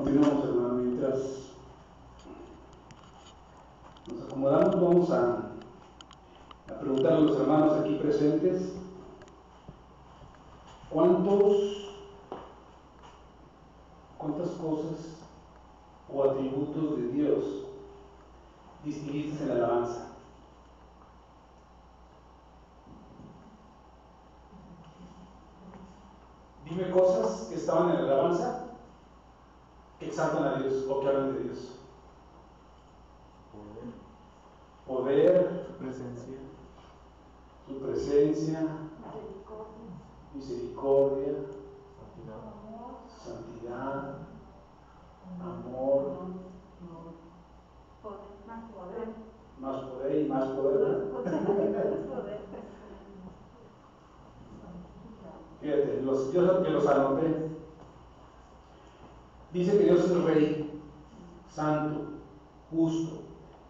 Continuamos, hermano. Mientras nos acomodamos, vamos a preguntar a los hermanos aquí presentes, ¿cuántas cosas o atributos de Dios distinguiste en la alabanza? Dime cosas que estaban en la alabanza que exaltan a Dios o que hablan de Dios. Poder, su presencia, misericordia, santidad, amor, más poder y más poder. Fíjate, yo que los anoté. Dice que Dios es Rey, santo, justo,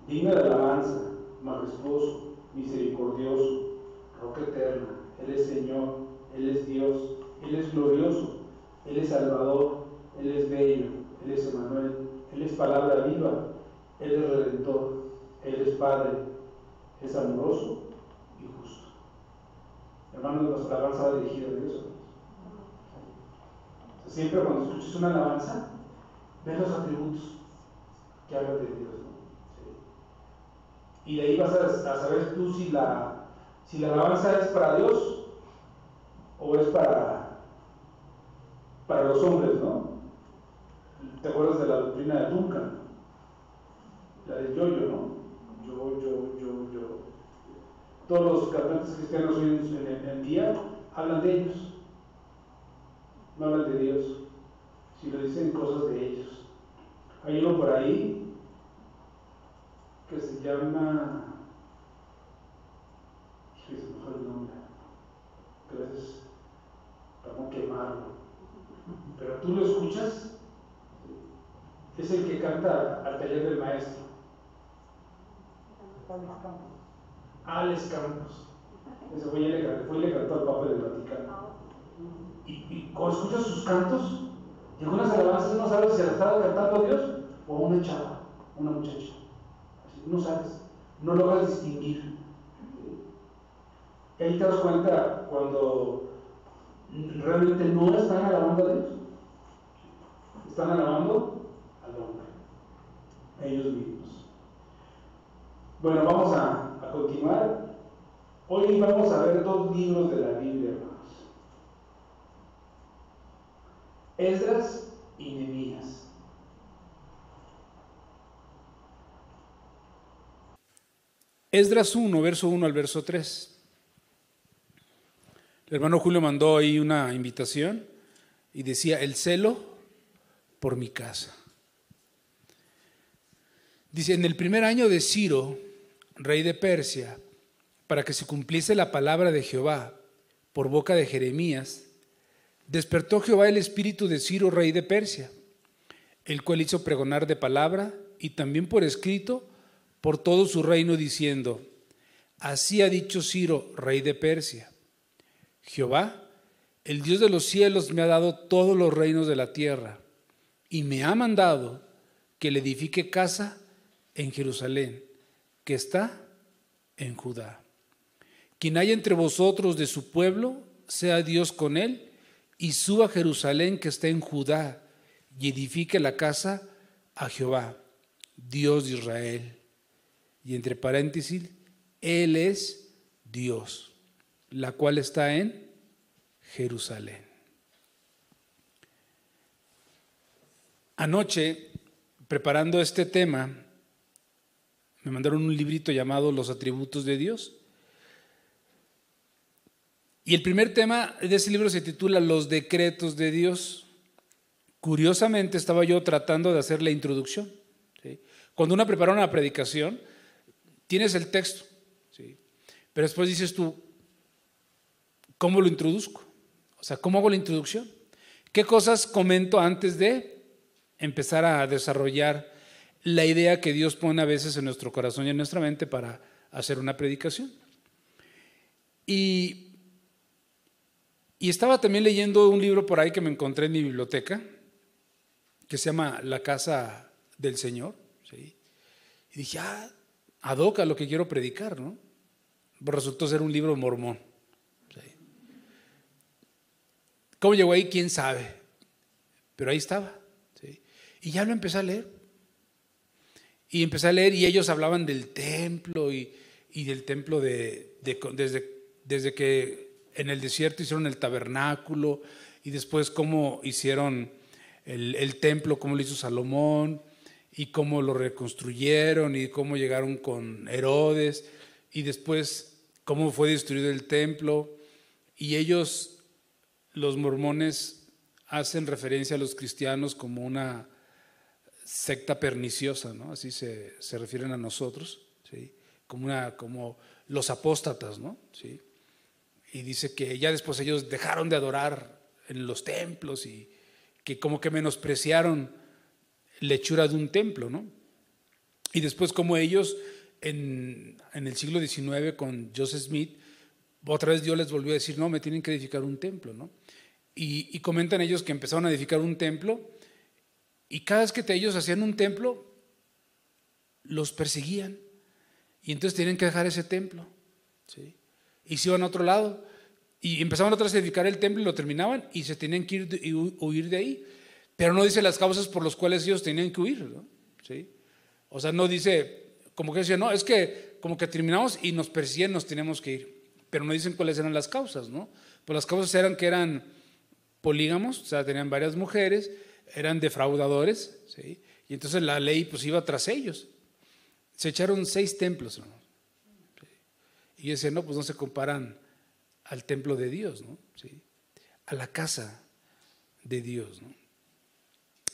digno de alabanza, majestuoso, misericordioso, roca eterna. Él es Señor, Él es Dios, Él es glorioso, Él es Salvador, Él es bello, Él es Emmanuel, Él es palabra viva, Él es Redentor, Él es Padre, es amoroso y justo. Hermanos, nuestra alabanza va dirigida a Dios. Siempre cuando escuches una alabanza, ve los atributos que hablan de Dios, ¿no? Sí. Y de ahí vas a saber tú si la alabanza es para Dios o es para los hombres, ¿no? ¿Te acuerdas de la doctrina de Duncan? La del yo-yo, ¿no? Yo. Todos los cantantes cristianos hoy en día hablan de ellos, no hablan de Dios, sino dicen cosas de ellos. Hay uno por ahí que se llama, se me fue el nombre, gracias para no quemarlo, pero tú lo escuchas, es el que canta al taller del maestro, Alex Campos. Ese fue y le cantó al Papa del Vaticano. Y cuando escuchas sus cantos, y algunas alabanzas no sabes si la estaba cantando Dios o una chava, una muchacha. Así, no sabes, no logras distinguir. Y ahí te das cuenta cuando realmente no están alabando a Dios, están alabando al hombre, a ellos mismos. Bueno, vamos a continuar. Hoy vamos a ver dos libros de la Biblia, hermanos: Esdras y Nehemías. Esdras 1, verso 1 al verso 3. El hermano Julio mandó ahí una invitación y decía: el celo por mi casa. Dice: en el primer año de Ciro, rey de Persia, para que se cumpliese la palabra de Jehová por boca de Jeremías, despertó Jehová el espíritu de Ciro, rey de Persia, el cual hizo pregonar de palabra y también por escrito por todo su reino, diciendo: así ha dicho Ciro, rey de Persia: Jehová, el Dios de los cielos, me ha dado todos los reinos de la tierra y me ha mandado que le edifique casa en Jerusalén, que está en Judá. Quien haya entre vosotros de su pueblo, sea Dios con él, y suba a Jerusalén, que está en Judá, y edifique la casa a Jehová, Dios de Israel. Y entre paréntesis, Él es Dios, la cual está en Jerusalén. Anoche, preparando este tema, me mandaron un librito llamado Los atributos de Dios. Y el primer tema de ese libro se titula Los decretos de Dios. Curiosamente estaba yo tratando de hacer la introducción, ¿sí? Cuando uno prepara una predicación, tienes el texto, ¿sí? Pero después dices tú: ¿cómo lo introduzco? O sea, ¿cómo hago la introducción? ¿Qué cosas comento antes de empezar a desarrollar la idea que Dios pone a veces en nuestro corazón y en nuestra mente para hacer una predicación? Y estaba también leyendo un libro por ahí que me encontré en mi biblioteca, que se llama La Casa del Señor, ¿sí? Y dije, ad hoc a lo que quiero predicar, ¿no? Pues resultó ser un libro mormón, ¿sí? ¿Cómo llegó ahí? ¿Quién sabe? Pero ahí estaba, ¿sí? Y ya lo empecé a leer. Y empecé a leer y ellos hablaban del templo y del templo desde que en el desierto hicieron el tabernáculo y después cómo hicieron el templo, cómo lo hizo Salomón y cómo lo reconstruyeron y cómo llegaron con Herodes y después cómo fue destruido el templo. Y ellos, los mormones, hacen referencia a los cristianos como una secta perniciosa, ¿no? Así se refieren a nosotros, ¿sí? Como los apóstatas, ¿no? ¿Sí? Y dice que ya después ellos dejaron de adorar en los templos y que como que menospreciaron la hechura de un templo, ¿no? Y después como ellos en el siglo XIX con Joseph Smith, otra vez Dios les volvió a decir, no, me tienen que edificar un templo, ¿no? Y comentan ellos que empezaron a edificar un templo y cada vez que ellos hacían un templo, los perseguían y entonces tenían que dejar ese templo, ¿sí? Y se iban a otro lado y empezaban otra vez a edificar el templo y lo terminaban y se tenían que ir y huir de ahí, pero no dice las causas por las cuales ellos tenían que huir, ¿no? ¿Sí? O sea, no dice, como que decía, no, es que como que terminamos y nos persiguen, nos tenemos que ir, pero no dicen cuáles eran las causas, ¿no? Pues las causas eran que eran polígamos, o sea, tenían varias mujeres, eran defraudadores, ¿sí? Y entonces la ley pues iba tras ellos. Se echaron 6 templos, hermanos, ¿sí? Y yo decía, no, pues no se comparan al templo de Dios, ¿no? ¿Sí? A la casa de Dios, ¿no?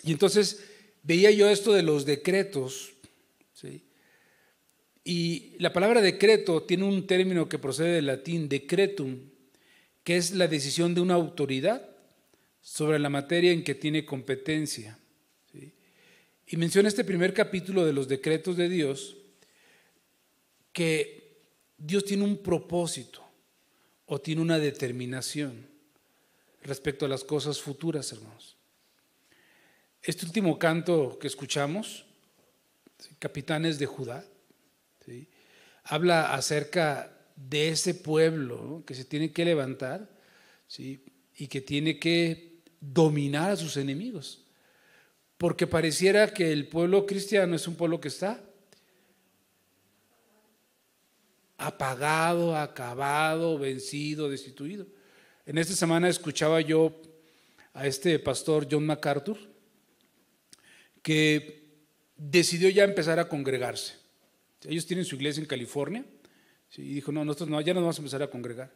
Y entonces veía yo esto de los decretos, ¿sí? Y la palabra decreto tiene un término que procede del latín decretum, que es la decisión de una autoridad sobre la materia en que tiene competencia, ¿sí? Y menciona este primer capítulo de los decretos de Dios que Dios tiene un propósito o tiene una determinación respecto a las cosas futuras, hermanos. Este último canto que escuchamos, ¿sí? Capitanes de Judá, ¿sí? Habla acerca de ese pueblo, ¿no? Que se tiene que levantar, ¿sí? Y que tiene que dominar a sus enemigos, porque pareciera que el pueblo cristiano es un pueblo que está apagado, acabado, vencido, destituido. En esta semana escuchaba yo a este pastor John MacArthur, que decidió ya empezar a congregarse. Ellos tienen su iglesia en California, ¿sí? Y dijo, no, nosotros no, ya nos vamos a empezar a congregar.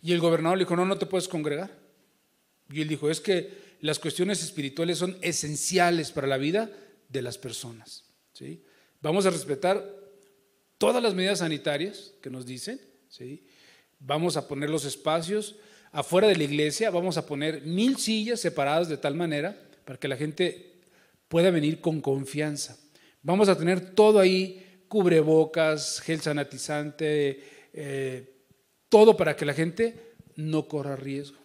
Y el gobernador le dijo, no, no te puedes congregar. Y él dijo, es que las cuestiones espirituales son esenciales para la vida de las personas, ¿sí? Vamos a respetar todas las medidas sanitarias que nos dicen, ¿sí? Vamos a poner los espacios afuera de la iglesia, vamos a poner 1000 sillas separadas de tal manera para que la gente pueda venir con confianza. Vamos a tener todo ahí, cubrebocas, gel sanitizante, todo para que la gente no corra riesgo.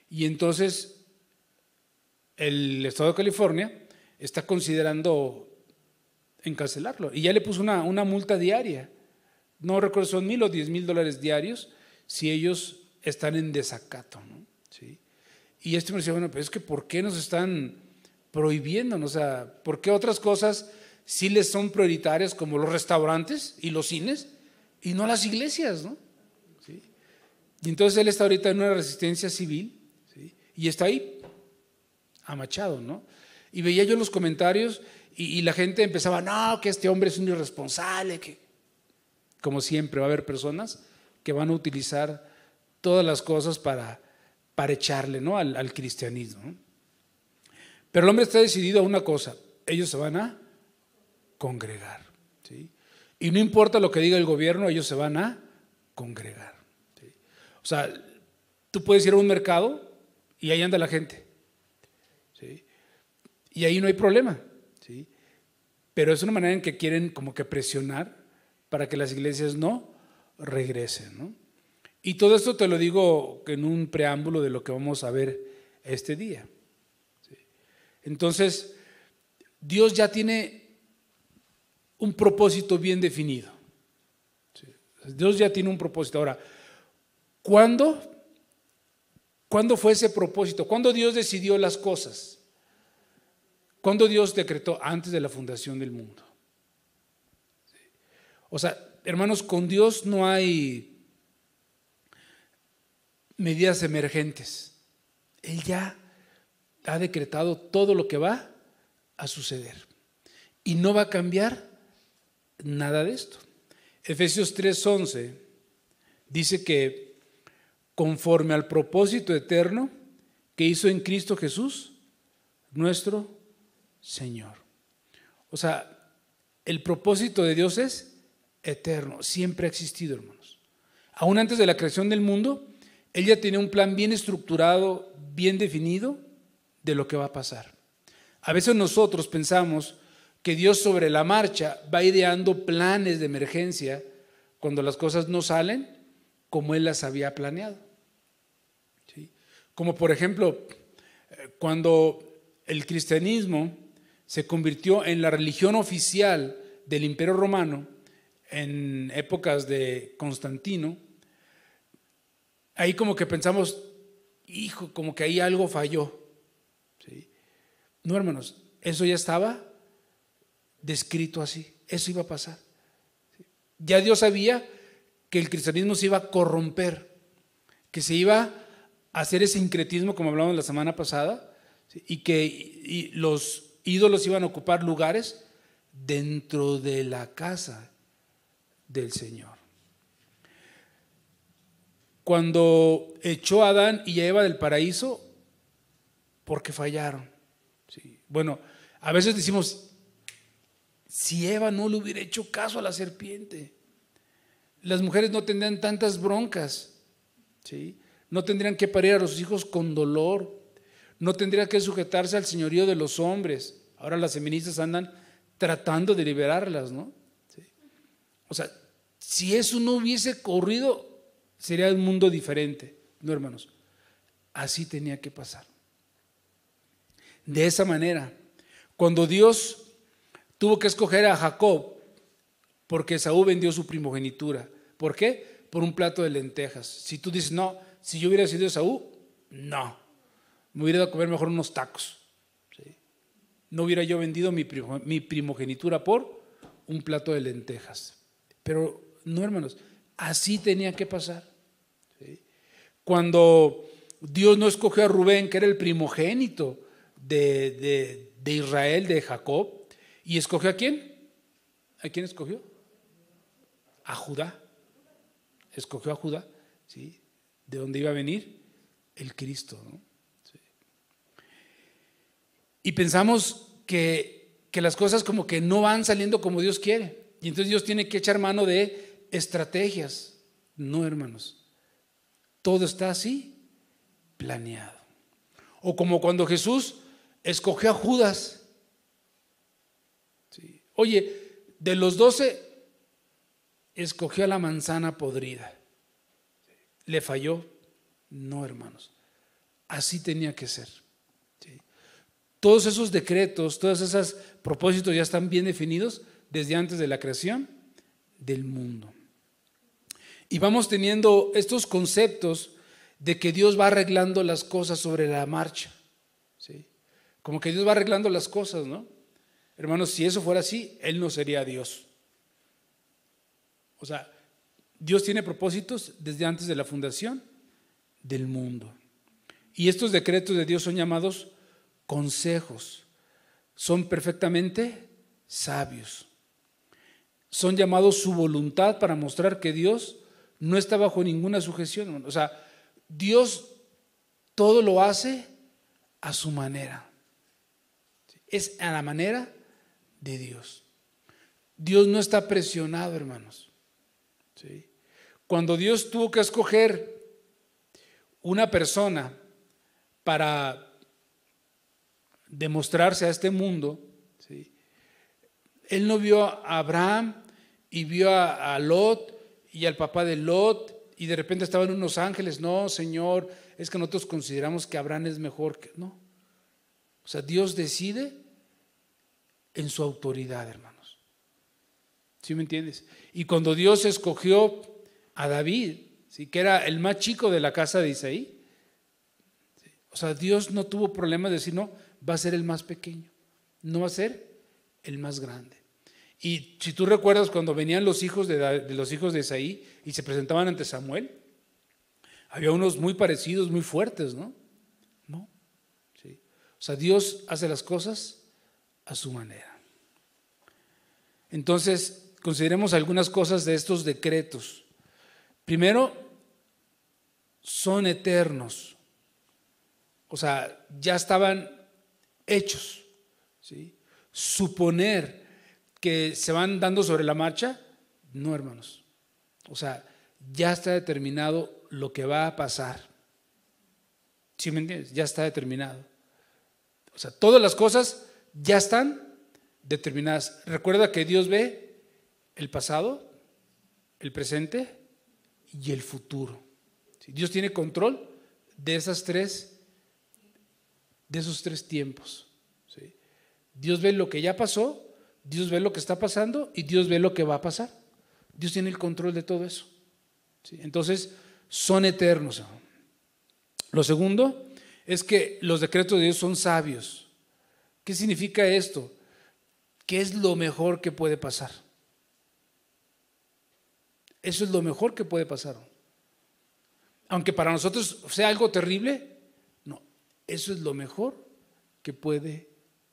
Y entonces el estado de California está considerando encarcelarlo y ya le puso una multa diaria, no recuerdo, son $1000 o $10,000 diarios si ellos están en desacato, ¿no? ¿Sí? Y me decía, bueno, pero es que ¿por qué nos están prohibiendo? O sea, ¿por qué otras cosas sí les son prioritarias como los restaurantes y los cines y no las iglesias, ¿no? ¿Sí? Y entonces él está ahorita en una resistencia civil, ¿sí? Y está ahí amachado, ¿no? Y veía yo los comentarios y la gente empezaba, no, que este hombre es un irresponsable, que como siempre va a haber personas que van a utilizar todas las cosas para echarle, ¿no? al cristianismo, ¿no? Pero el hombre está decidido a una cosa, ellos se van a congregar, ¿sí? Y no importa lo que diga el gobierno, ellos se van a congregar, ¿sí? O sea, tú puedes ir a un mercado y ahí anda la gente, ¿sí? Y ahí no hay problema, ¿sí? Pero es una manera en que quieren como que presionar para que las iglesias no regresen, ¿no? Y todo esto te lo digo en un preámbulo de lo que vamos a ver este día, ¿sí? Entonces, Dios ya tiene un propósito bien definido. Dios ya tiene un propósito. Ahora, ¿cuándo fue ese propósito? ¿Cuándo Dios decidió las cosas? ¿Cuándo Dios decretó? Antes de la fundación del mundo. O sea, hermanos, con Dios no hay medidas emergentes. Él ya ha decretado todo lo que va a suceder y no va a cambiar nada de esto. Efesios 3:11 dice que conforme al propósito eterno que hizo en Cristo Jesús, nuestro Señor. O sea, el propósito de Dios es eterno, siempre ha existido, hermanos. Aún antes de la creación del mundo, Él ya tenía un plan bien estructurado, bien definido de lo que va a pasar. A veces nosotros pensamos que Dios sobre la marcha va ideando planes de emergencia cuando las cosas no salen como Él las había planeado. ¿Sí? Como por ejemplo, cuando el cristianismo se convirtió en la religión oficial del Imperio Romano en épocas de Constantino, ahí como que pensamos, hijo, como que ahí algo falló. ¿Sí? No, hermanos, eso ya estaba descrito así, eso iba a pasar. Ya Dios sabía que el cristianismo se iba a corromper, que se iba a hacer ese sincretismo como hablamos la semana pasada, ¿sí? Y que los ídolos iban a ocupar lugares dentro de la casa del Señor. Cuando echó a Adán y a Eva del paraíso, porque fallaron. ¿Sí? Bueno, a veces decimos, si Eva no le hubiera hecho caso a la serpiente, las mujeres no tendrían tantas broncas, ¿sí? No tendrían que parir a sus hijos con dolor, no tendrían que sujetarse al señorío de los hombres. Ahora las feministas andan tratando de liberarlas, ¿no? ¿Sí? O sea, si eso no hubiese ocurrido, sería un mundo diferente. No, hermanos, así tenía que pasar. De esa manera, cuando Dios tuvo que escoger a Jacob, porque Esaú vendió su primogenitura. ¿Por qué? Por un plato de lentejas. Si tú dices, no, si yo hubiera sido Esaú, no, me hubiera ido a comer mejor unos tacos. ¿Sí? No hubiera yo vendido mi primogenitura por un plato de lentejas. Pero no, hermanos, así tenía que pasar. ¿Sí? Cuando Dios no escogió a Rubén, que era el primogénito de Israel, de Jacob, ¿y escogió a quién? ¿A quién escogió? A Judá. Escogió a Judá, ¿sí? ¿De dónde iba a venir? El Cristo, ¿no? Sí. Y pensamos que las cosas como que no van saliendo como Dios quiere. Y entonces Dios tiene que echar mano de estrategias. No, hermanos. Todo está así planeado. O como cuando Jesús escogió a Judas. ¿Sí? Oye, de los 12 escogió a la manzana podrida. ¿Le falló? No, hermanos. Así tenía que ser. ¿Sí? Todos esos decretos, todos esos propósitos ya están bien definidos desde antes de la creación del mundo. Y vamos teniendo estos conceptos de que Dios va arreglando las cosas sobre la marcha. ¿Sí? Como que Dios va arreglando las cosas, ¿no? Hermanos, si eso fuera así, Él no sería Dios. O sea, Dios tiene propósitos desde antes de la fundación del mundo. Y estos decretos de Dios son llamados consejos. Son perfectamente sabios. Son llamados su voluntad para mostrar que Dios no está bajo ninguna sujeción. O sea, Dios todo lo hace a su manera. Es a la manera de Dios. Dios no está presionado, hermanos. ¿Sí? Cuando Dios tuvo que escoger una persona para demostrarse a este mundo, ¿sí? Él no vio a Abraham y vio a Lot y al papá de Lot y de repente estaban unos ángeles. No, Señor, es que nosotros consideramos que Abraham es mejor que no. O sea, Dios decide en su autoridad, hermanos. ¿Sí me entiendes? Y cuando Dios escogió a David, ¿sí?, que era el más chico de la casa de Isaí, ¿sí?, o sea, Dios no tuvo problema de decir, no, va a ser el más pequeño, no va a ser el más grande. Y si tú recuerdas cuando venían los hijos de Isaí y se presentaban ante Samuel, había unos muy parecidos, muy fuertes, ¿no? ¿No? Sí. O sea, Dios hace las cosas a su manera. Entonces, consideremos algunas cosas de estos decretos. Primero, son eternos. O sea, ya estaban hechos, ¿sí? Suponer que se van dando sobre la marcha, no, hermanos. O sea, ya está determinado lo que va a pasar. ¿Sí me entiendes? Ya está determinado. O sea, todas las cosas ya están determinadas. Recuerda que Dios ve el pasado, el presente y el futuro. ¿Sí? Dios tiene control de esos tres tiempos. ¿Sí? Dios ve lo que ya pasó, Dios ve lo que está pasando y Dios ve lo que va a pasar. Dios tiene el control de todo eso. ¿Sí? Entonces, son eternos. Lo segundo es que los decretos de Dios son sabios. ¿Qué significa esto? ¿Qué es lo mejor que puede pasar? Eso es lo mejor que puede pasar. Aunque para nosotros sea algo terrible, no, eso es lo mejor que puede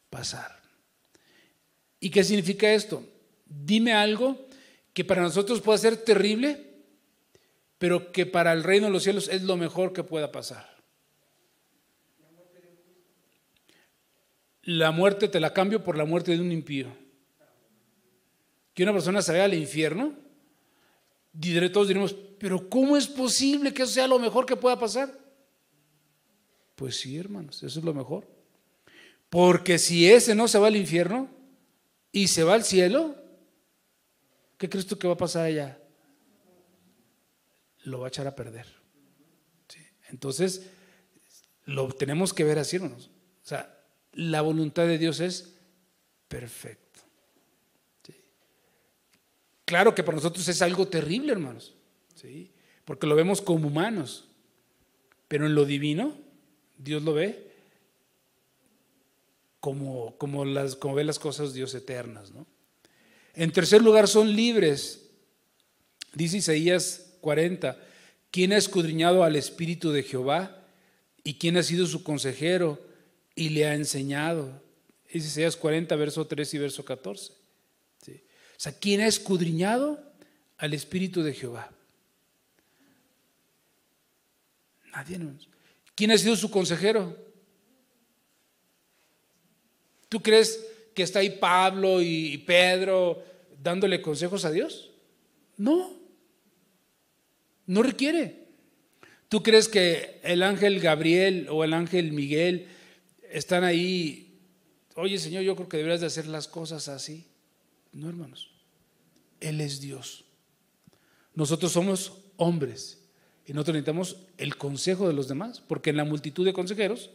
pasar. ¿Y qué significa esto? Dime algo que para nosotros pueda ser terrible, pero que para el reino de los cielos es lo mejor que pueda pasar. La muerte te la cambio por la muerte de un impío. Que una persona se vaya al infierno, todos diremos, pero ¿cómo es posible que eso sea lo mejor que pueda pasar? Pues sí, hermanos, eso es lo mejor. Porque si ese no se va al infierno y se va al cielo, ¿qué crees tú que va a pasar allá? Lo va a echar a perder. ¿Sí? Entonces, lo tenemos que ver así, hermanos. O sea, la voluntad de Dios es perfecta. ¿Sí? Claro que para nosotros es algo terrible, hermanos, ¿sí?, porque lo vemos como humanos, pero en lo divino, Dios lo ve como ve las cosas Dios eternas, ¿no? En tercer lugar, son libres. Dice Isaías 40, ¿quién ha escudriñado al Espíritu de Jehová? ¿Y quién ha sido su consejero y le ha enseñado? Dice Isaías 40, verso 3 y verso 14. ¿Sí? O sea, ¿quién ha escudriñado al Espíritu de Jehová? Nadie, ¿no? ¿Quién ha sido su consejero? ¿Tú crees que está ahí Pablo y Pedro dándole consejos a Dios? No, no requiere. ¿Tú crees que el ángel Gabriel o el ángel Miguel están ahí? Oye, Señor, yo creo que deberías de hacer las cosas así. No, hermanos, Él es Dios. Nosotros somos hombres y nosotros necesitamos el consejo de los demás, porque en la multitud de consejeros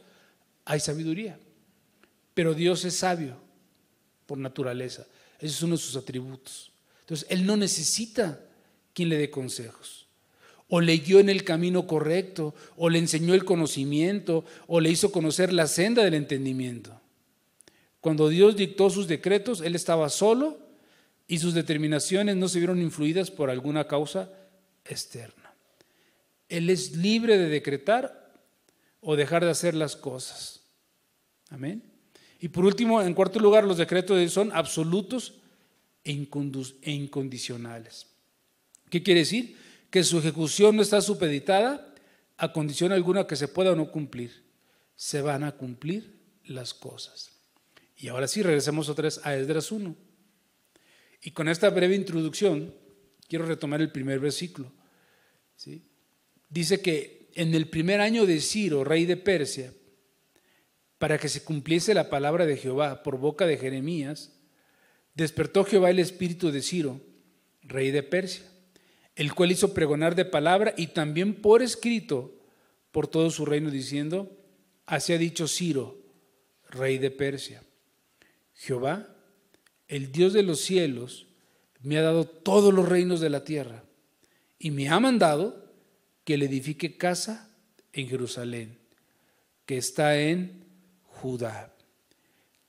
hay sabiduría. Pero Dios es sabio por naturaleza. Ese es uno de sus atributos. Entonces, Él no necesita quien le dé consejos. O le guió en el camino correcto, o le enseñó el conocimiento, o le hizo conocer la senda del entendimiento. Cuando Dios dictó sus decretos, Él estaba solo y sus determinaciones no se vieron influidas por alguna causa externa. Él es libre de decretar o dejar de hacer las cosas. Amén. Y por último, en cuarto lugar, los decretos de Dios son absolutos e incondicionales. ¿Qué quiere decir? Que su ejecución no está supeditada a condición alguna que se pueda o no cumplir. Se van a cumplir las cosas. Y ahora sí, regresemos otra vez a Esdras 1. Y con esta breve introducción, quiero retomar el primer versículo. ¿Sí? Dice que en el primer año de Ciro, rey de Persia, para que se cumpliese la palabra de Jehová por boca de Jeremías, despertó Jehová el espíritu de Ciro, rey de Persia, el cual hizo pregonar de palabra y también por escrito por todo su reino, diciendo: así ha dicho Ciro, rey de Persia: Jehová el Dios de los cielos me ha dado todos los reinos de la tierra y me ha mandado que le edifique casa en Jerusalén, que está en Judá.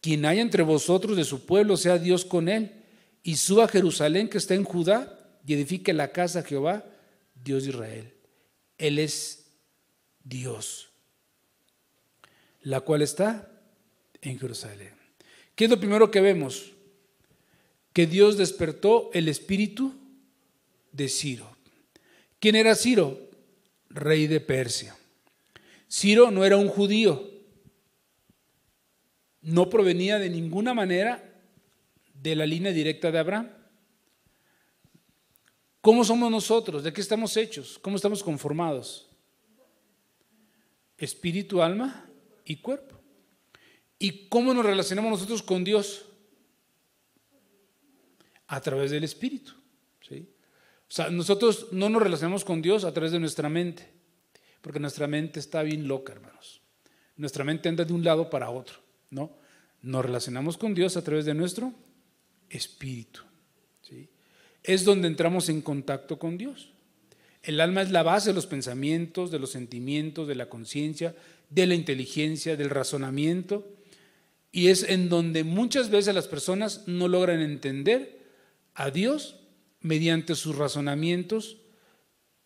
Quien haya entre vosotros de su pueblo, sea Dios con él, y suba a Jerusalén que está en Judá y edifique la casa a Jehová, Dios de Israel. Él es Dios, la cual está en Jerusalén. ¿Qué es lo primero que vemos? Que Dios despertó el espíritu de Ciro. ¿Quién era Ciro? Rey de Persia. Ciro no era un judío, no provenía de ninguna manera de la línea directa de Abraham. ¿Cómo somos nosotros? ¿De qué estamos hechos? ¿Cómo estamos conformados? Espíritu, alma y cuerpo. ¿Y cómo nos relacionamos nosotros con Dios? A través del Espíritu, ¿sí? O sea, nosotros no nos relacionamos con Dios a través de nuestra mente, porque nuestra mente está bien loca, hermanos. Nuestra mente anda de un lado para otro, ¿no? Nos relacionamos con Dios a través de nuestro espíritu, ¿sí? Es donde entramos en contacto con Dios. El alma es la base de los pensamientos, de los sentimientos, de la conciencia, de la inteligencia, del razonamiento, y es en donde muchas veces las personas no logran entender a Dios mediante sus razonamientos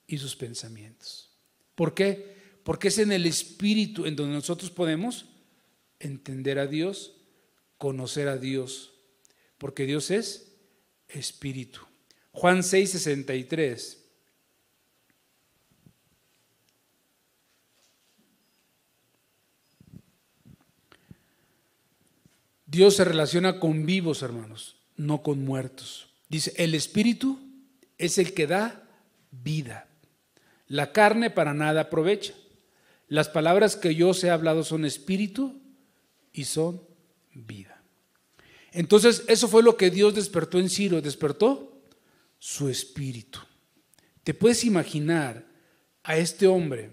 y sus pensamientos. ¿Por qué? Porque es en el espíritu en donde nosotros podemos entender a Dios, conocer a Dios, porque Dios es espíritu. Juan 6:63. Dios se relaciona con vivos, hermanos, no con muertos. Dice, el espíritu es el que da vida. La carne para nada aprovecha. Las palabras que yo os he hablado son espíritu y son vida. Entonces, eso fue lo que Dios despertó en Ciro. Despertó su espíritu. ¿Te puedes imaginar a este hombre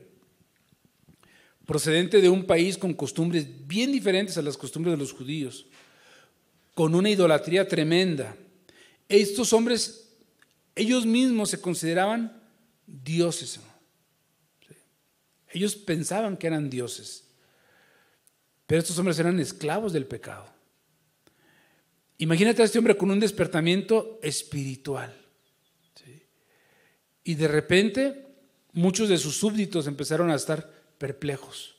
procedente de un país con costumbres bien diferentes a las costumbres de los judíos, con una idolatría tremenda? Estos hombres, ellos mismos se consideraban dioses, ¿no? ¿Sí? Ellos pensaban que eran dioses, pero estos hombres eran esclavos del pecado. Imagínate a este hombre con un despertamiento espiritual, ¿sí? Y de repente muchos de sus súbditos empezaron a estar perplejos,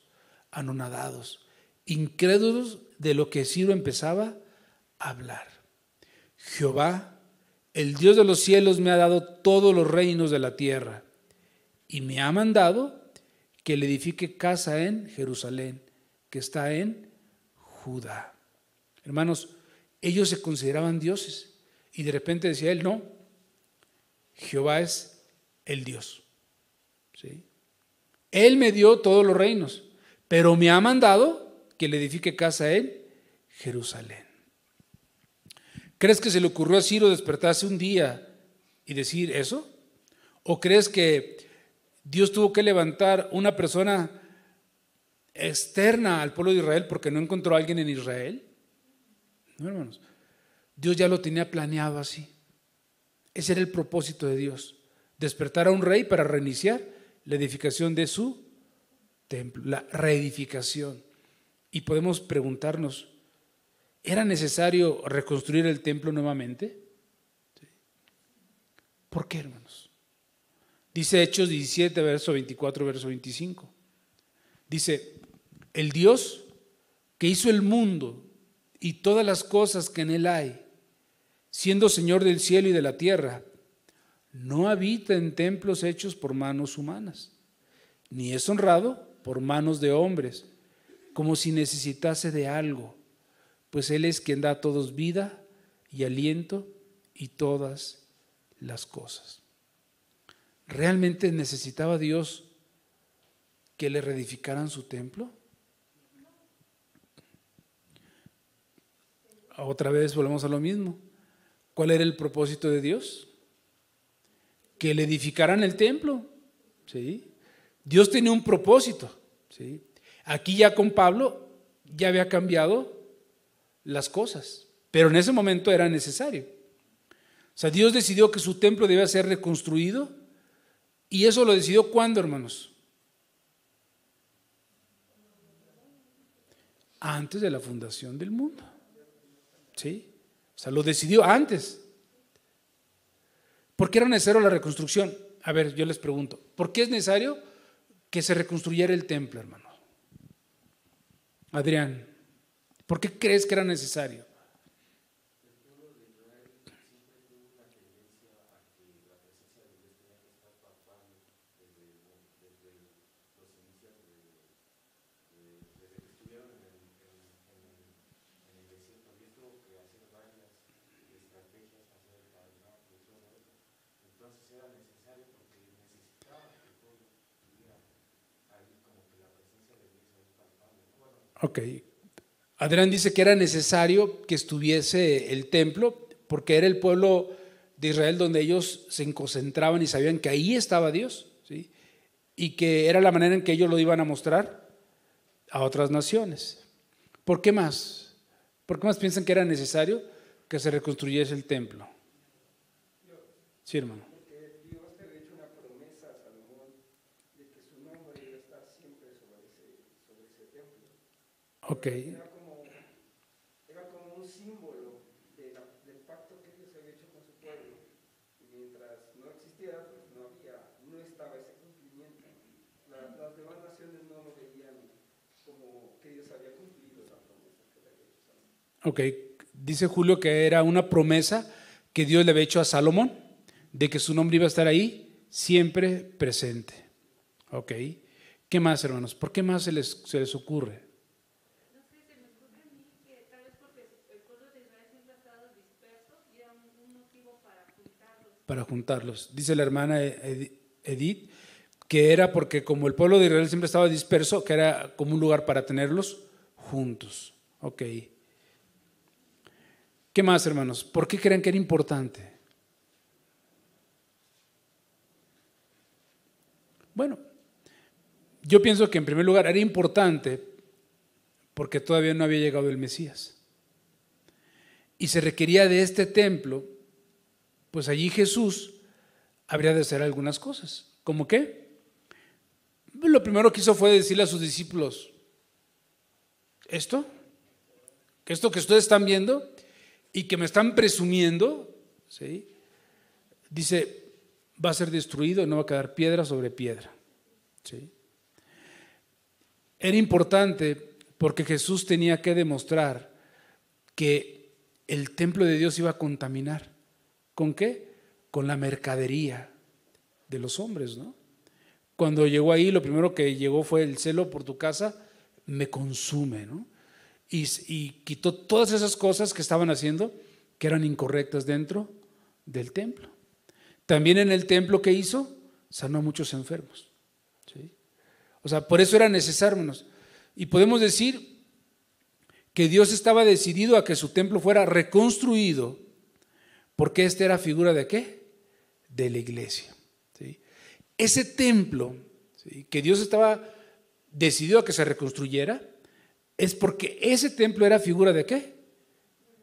anonadados, incrédulos de lo que Ciro empezaba a hablar. Jehová, el Dios de los cielos, me ha dado todos los reinos de la tierra y me ha mandado que le edifique casa en Jerusalén, que está en Judá. Hermanos, ellos se consideraban dioses y de repente decía él, no, Jehová es el Dios, ¿sí? Él me dio todos los reinos, pero me ha mandado que le edifique casa en Jerusalén. ¿Crees que se le ocurrió a Ciro despertarse un día y decir eso? ¿O crees que Dios tuvo que levantar una persona externa al pueblo de Israel porque no encontró a alguien en Israel? No, hermanos. Dios ya lo tenía planeado así. Ese era el propósito de Dios: despertar a un rey para reiniciar la edificación de su templo, la reedificación. Y podemos preguntarnos, ¿era necesario reconstruir el templo nuevamente? ¿Sí? ¿Por qué, hermanos? Dice Hechos 17, verso 24, verso 25. Dice, el Dios que hizo el mundo y todas las cosas que en él hay, siendo Señor del cielo y de la tierra, no habita en templos hechos por manos humanas, ni es honrado por manos de hombres, como si necesitase de algo, pues Él es quien da a todos vida y aliento y todas las cosas. ¿Realmente necesitaba Dios que le reedificaran su templo? Otra vez volvemos a lo mismo. ¿Cuál era el propósito de Dios? Que le edificaran el templo, ¿sí? Dios tenía un propósito, ¿sí? Aquí ya con Pablo ya había cambiado las cosas, pero en ese momento era necesario. O sea, Dios decidió que su templo debía ser reconstruido, y eso lo decidió ¿cuándo, hermanos? Antes de la fundación del mundo. ¿Sí? O sea, lo decidió antes. ¿Por qué era necesario la reconstrucción? A ver, yo les pregunto, ¿por qué es necesario que se reconstruyera el templo, hermano? Adrián, ¿por qué crees que era necesario? Ok. Adrián dice que era necesario que estuviese el templo porque era el pueblo de Israel donde ellos se concentraban y sabían que ahí estaba Dios, ¿sí? Y que era la manera en que ellos lo iban a mostrar a otras naciones. ¿Por qué más? ¿Por qué más piensan que era necesario que se reconstruyese el templo? Sí, hermano. Porque Dios te había hecho una promesa a Salomón de que su nombre iba a estar siempre sobre ese templo. Ok. Era como un símbolo del pacto que Dios había hecho con su pueblo. Y mientras no existiera, pues no estaba ese cumplimiento. Las demás naciones no lo veían como que Dios había cumplido esa promesa que le había hecho Salomón. Ok. Dice Julio que era una promesa que Dios le había hecho a Salomón, de que su nombre iba a estar ahí siempre presente. Ok. ¿Qué más, hermanos? ¿Por qué más se les ocurre? No sé, se me ocurre a mí que tal vez porque el pueblo de Israel siempre ha estado disperso y era un motivo para juntarlos. Para juntarlos. Dice la hermana Edith que era porque como el pueblo de Israel siempre estaba disperso, que era como un lugar para tenerlos juntos. Ok. ¿Qué más, hermanos? ¿Por qué creen que era importante? Bueno, yo pienso que en primer lugar era importante porque todavía no había llegado el Mesías. Y se requería de este templo, pues allí Jesús habría de hacer algunas cosas. ¿Cómo qué? Lo primero que hizo fue decirle a sus discípulos, esto que ustedes están viendo y que me están presumiendo, ¿sí? Dice, va a ser destruido y no va a quedar piedra sobre piedra. ¿Sí? Era importante porque Jesús tenía que demostrar que el templo de Dios iba a contaminar. ¿Con qué? Con la mercadería de los hombres, ¿no? Cuando llegó ahí, lo primero que llegó fue el celo por tu casa, me consume, ¿no? Y quitó todas esas cosas que estaban haciendo que eran incorrectas dentro del templo. También en el templo que hizo, sanó a muchos enfermos. ¿Sí? O sea, por eso era necesario, hermanos. Y podemos decir que Dios estaba decidido a que su templo fuera reconstruido, porque esta era figura ¿de qué? De la iglesia. ¿Sí? Ese templo, ¿sí?, que Dios estaba decidido a que se reconstruyera, es porque ese templo era figura ¿de qué?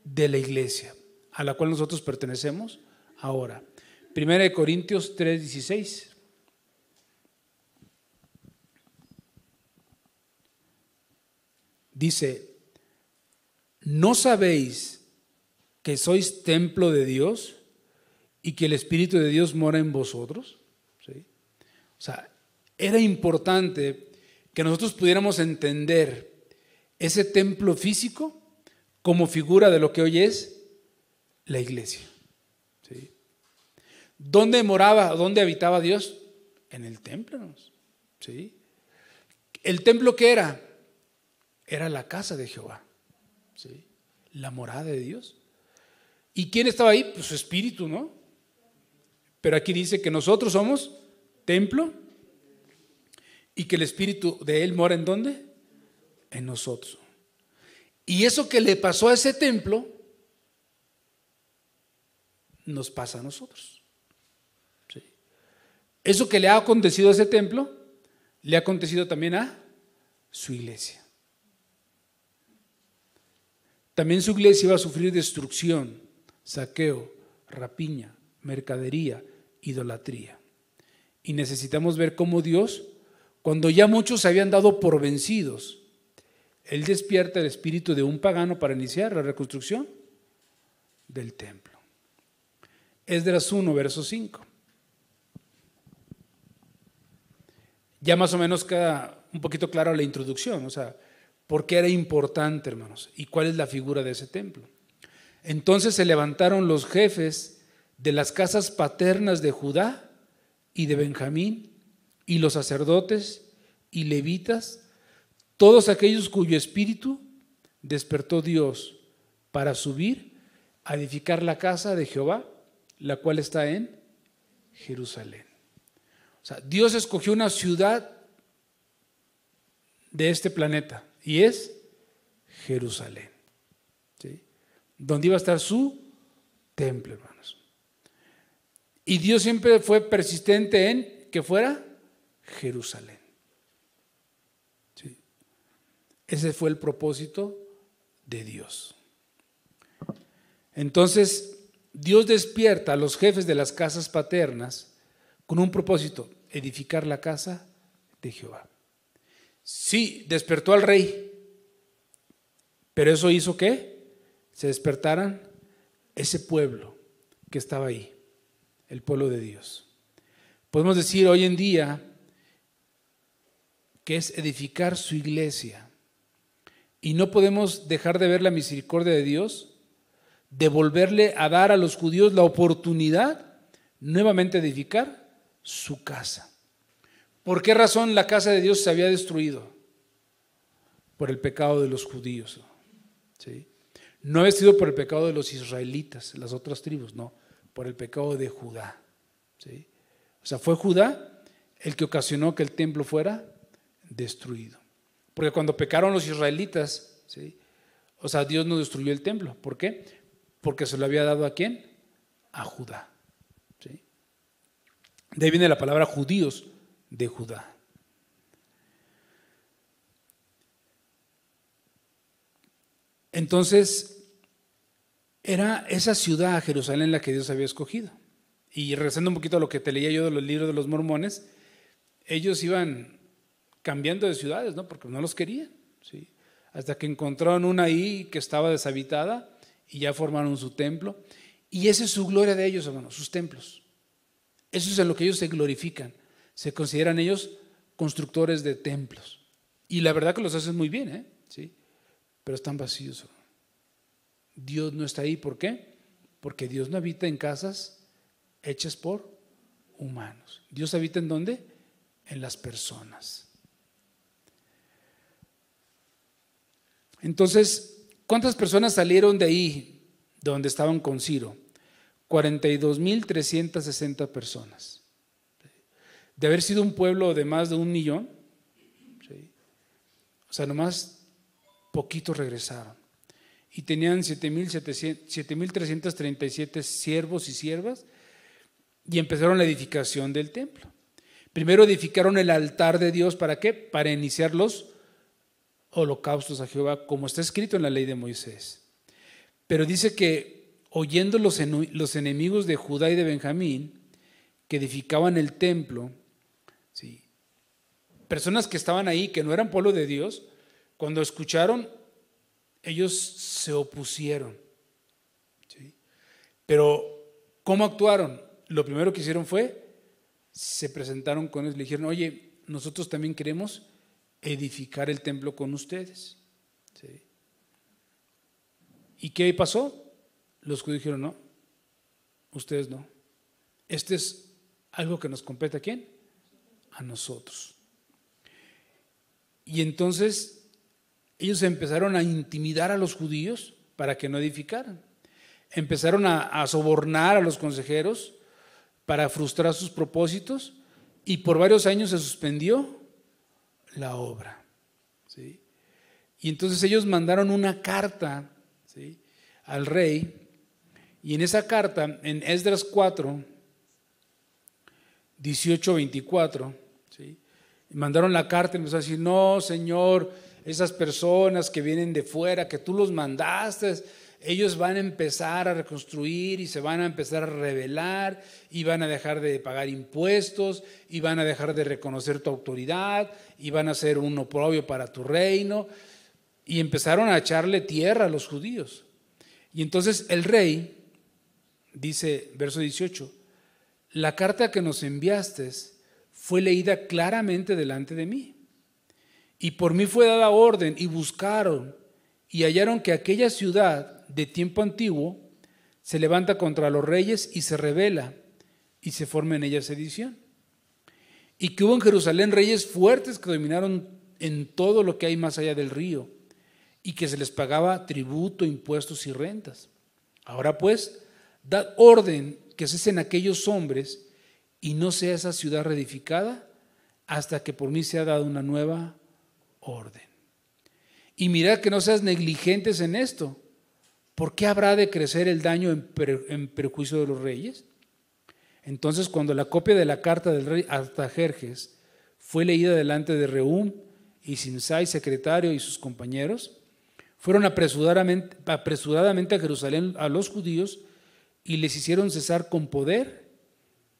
De la iglesia, a la cual nosotros pertenecemos ahora. 1 Corintios 3:16. Dice, ¿no sabéis que sois templo de Dios y que el Espíritu de Dios mora en vosotros? ¿Sí? O sea, era importante que nosotros pudiéramos entender ese templo físico como figura de lo que hoy es la iglesia. ¿Sí? ¿Dónde moraba, dónde habitaba Dios? En el templo. ¿Sí? ¿El templo qué era? Era la casa de Jehová. ¿Sí? La morada de Dios. ¿Y quién estaba ahí? Pues su espíritu, ¿no? Pero aquí dice que nosotros somos templo y que el espíritu de Él mora ¿en dónde? En nosotros. Y eso que le pasó a ese templo nos pasa a nosotros. ¿Sí? Eso que le ha acontecido a ese templo le ha acontecido también a su iglesia. también su iglesia iba a sufrir destrucción, saqueo, rapiña, mercadería, idolatría. Y necesitamos ver cómo Dios, cuando ya muchos se habían dado por vencidos, Él despierta el espíritu de un pagano para iniciar la reconstrucción del templo. Esdras 1, verso 5. Ya más o menos queda un poquito clara la introducción, o sea, por qué era importante, hermanos, y cuál es la figura de ese templo. Entonces se levantaron los jefes de las casas paternas de Judá y de Benjamín, y los sacerdotes y levitas, todos aquellos cuyo espíritu despertó Dios para subir a edificar la casa de Jehová, la cual está en Jerusalén. O sea, Dios escogió una ciudad de este planeta y es Jerusalén, ¿sí? Donde iba a estar su templo, hermanos. Y Dios siempre fue persistente en que fuera Jerusalén, ¿sí? Ese fue el propósito de Dios. Entonces, Dios despierta a los jefes de las casas paternas con un propósito: edificar la casa de Jehová. Sí, despertó al rey, pero eso hizo que se despertaran ese pueblo que estaba ahí, el pueblo de Dios. Podemos decir hoy en día que es edificar su iglesia, y no podemos dejar de ver la misericordia de Dios, de volverle a dar a los judíos la oportunidad nuevamente de edificar su casa. ¿Por qué razón la casa de Dios se había destruido? Por el pecado de los judíos, ¿sí? No había sido por el pecado de los israelitas, las otras tribus, no, por el pecado de Judá, ¿sí? O sea, fue Judá el que ocasionó que el templo fuera destruido. Porque cuando pecaron los israelitas, ¿sí?, o sea, Dios no destruyó el templo. ¿Por qué? Porque se lo había dado ¿a quién? A Judá, ¿sí? De ahí viene la palabra judíos, de Judá. Entonces, era esa ciudad, Jerusalén, la que Dios había escogido. Y regresando un poquito a lo que te leía yo de los libros de los mormones, ellos iban cambiando de ciudades, ¿no? Porque no los querían, ¿sí? Hasta que encontraron una ahí que estaba deshabitada y ya formaron su templo. Y esa es su gloria de ellos, hermanos, sus templos. Eso es en lo que ellos se glorifican. Se consideran ellos constructores de templos. Y la verdad que los hacen muy bien, ¿sí? Pero están vacíos. Dios no está ahí. ¿Por qué? Porque Dios no habita en casas hechas por humanos. Dios habita ¿en dónde? En las personas. Entonces, ¿cuántas personas salieron de ahí, de donde estaban con Ciro? 42,360 personas. De haber sido un pueblo de más de 1 millón, ¿sí? O sea, nomás poquitos regresaron. Y tenían 7,337 siervos y siervas, y empezaron la edificación del templo. Primero edificaron el altar de Dios, ¿para qué? Para iniciar los holocaustos a Jehová, como está escrito en la ley de Moisés. Pero dice que oyendo los enemigos de Judá y de Benjamín, que edificaban el templo, ¿sí?, personas que estaban ahí, que no eran pueblo de Dios, cuando escucharon, ellos se opusieron, ¿sí? Pero ¿cómo actuaron? Lo primero que hicieron fue, se presentaron con ellos y le dijeron: oye, nosotros también queremos edificar el templo con ustedes, ¿sí? ¿Y qué pasó? Los judíos dijeron: no, ustedes no. Este es algo que nos compete ¿a quién? A nosotros. Y entonces ellos empezaron a intimidar a los judíos para que no edificaran. Empezaron a sobornar a los consejeros para frustrar sus propósitos, y por varios años se suspendió la obra, ¿sí? Y entonces ellos mandaron una carta, ¿sí?, al rey, y en esa carta, en Esdras 4, 18-24, ¿sí?, mandaron la carta y empezó a decir: no, Señor, esas personas que vienen de fuera, que tú los mandaste, ellos van a empezar a reconstruir y se van a empezar a rebelar y van a dejar de pagar impuestos y van a dejar de reconocer tu autoridad y van a ser un oprobio para tu reino. Y empezaron a echarle tierra a los judíos. Y entonces el rey dice, verso 18, la carta que nos enviaste fue leída claramente delante de mí. Y por mí fue dada orden y buscaron y hallaron que aquella ciudad de tiempo antiguo se levanta contra los reyes y se rebela y se forma en ella sedición. Y que hubo en Jerusalén reyes fuertes que dominaron en todo lo que hay más allá del río y que se les pagaba tributo, impuestos y rentas. Ahora pues, dad orden que cesen aquellos hombres y no sea esa ciudad reedificada hasta que por mí sea dada una nueva orden. Y mirad que no seas negligentes en esto. ¿Por qué habrá de crecer el daño en perjuicio de los reyes? Entonces, cuando la copia de la carta del rey Artajerjes fue leída delante de Rehum y Simsai, secretario, y sus compañeros, fueron apresuradamente a Jerusalén a los judíos y les hicieron cesar con poder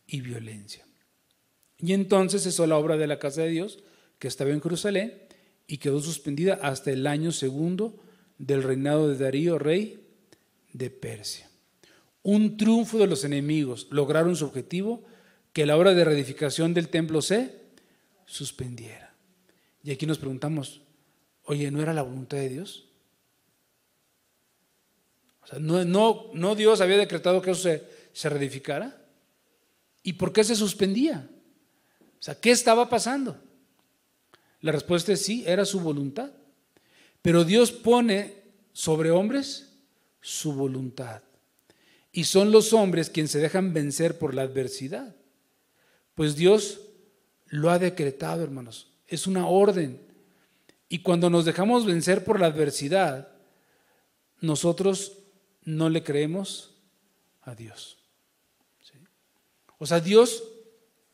y violencia. Y entonces cesó la obra de la casa de Dios que estaba en Jerusalén y quedó suspendida hasta el año segundo del reinado de Darío, rey de Persia. Un triunfo de los enemigos. Lograron su objetivo, que la obra de reedificación del templo se suspendiera. Y aquí nos preguntamos, oye, ¿no era la voluntad de Dios? O sea, ¿no Dios había decretado que eso se reedificara? ¿Y por qué se suspendía? O sea, ¿qué estaba pasando? La respuesta es sí, era su voluntad. Pero Dios pone sobre hombres su voluntad. Y son los hombres quienes se dejan vencer por la adversidad. Pues Dios lo ha decretado, hermanos. Es una orden. Y cuando nos dejamos vencer por la adversidad, nosotros no le creemos a Dios. ¿Sí? O sea, Dios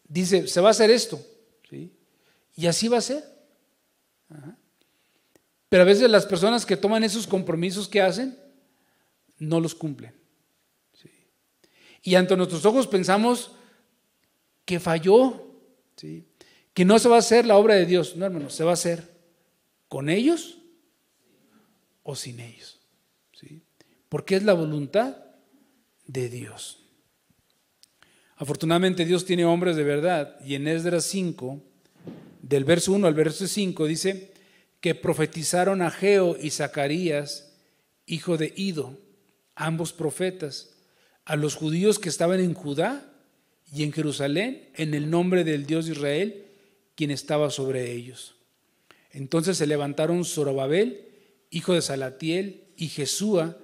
dice, se va a hacer esto. ¿Sí? Y así va a ser. Ajá. Pero a veces las personas que toman esos compromisos que hacen, no los cumplen. ¿Sí? Y ante nuestros ojos pensamos que falló, ¿sí? Que no se va a hacer la obra de Dios. No, hermano, se va a hacer con ellos o sin ellos. ¿Sí? Porque es la voluntad de Dios. Afortunadamente Dios tiene hombres de verdad, y en Esdras 5, del verso 1 al verso 5, dice que profetizaron Ageo y Zacarías, hijo de Ido, ambos profetas, a los judíos que estaban en Judá y en Jerusalén, en el nombre del Dios de Israel, quien estaba sobre ellos. Entonces se levantaron Zorobabel, hijo de Salatiel, y Jesúa,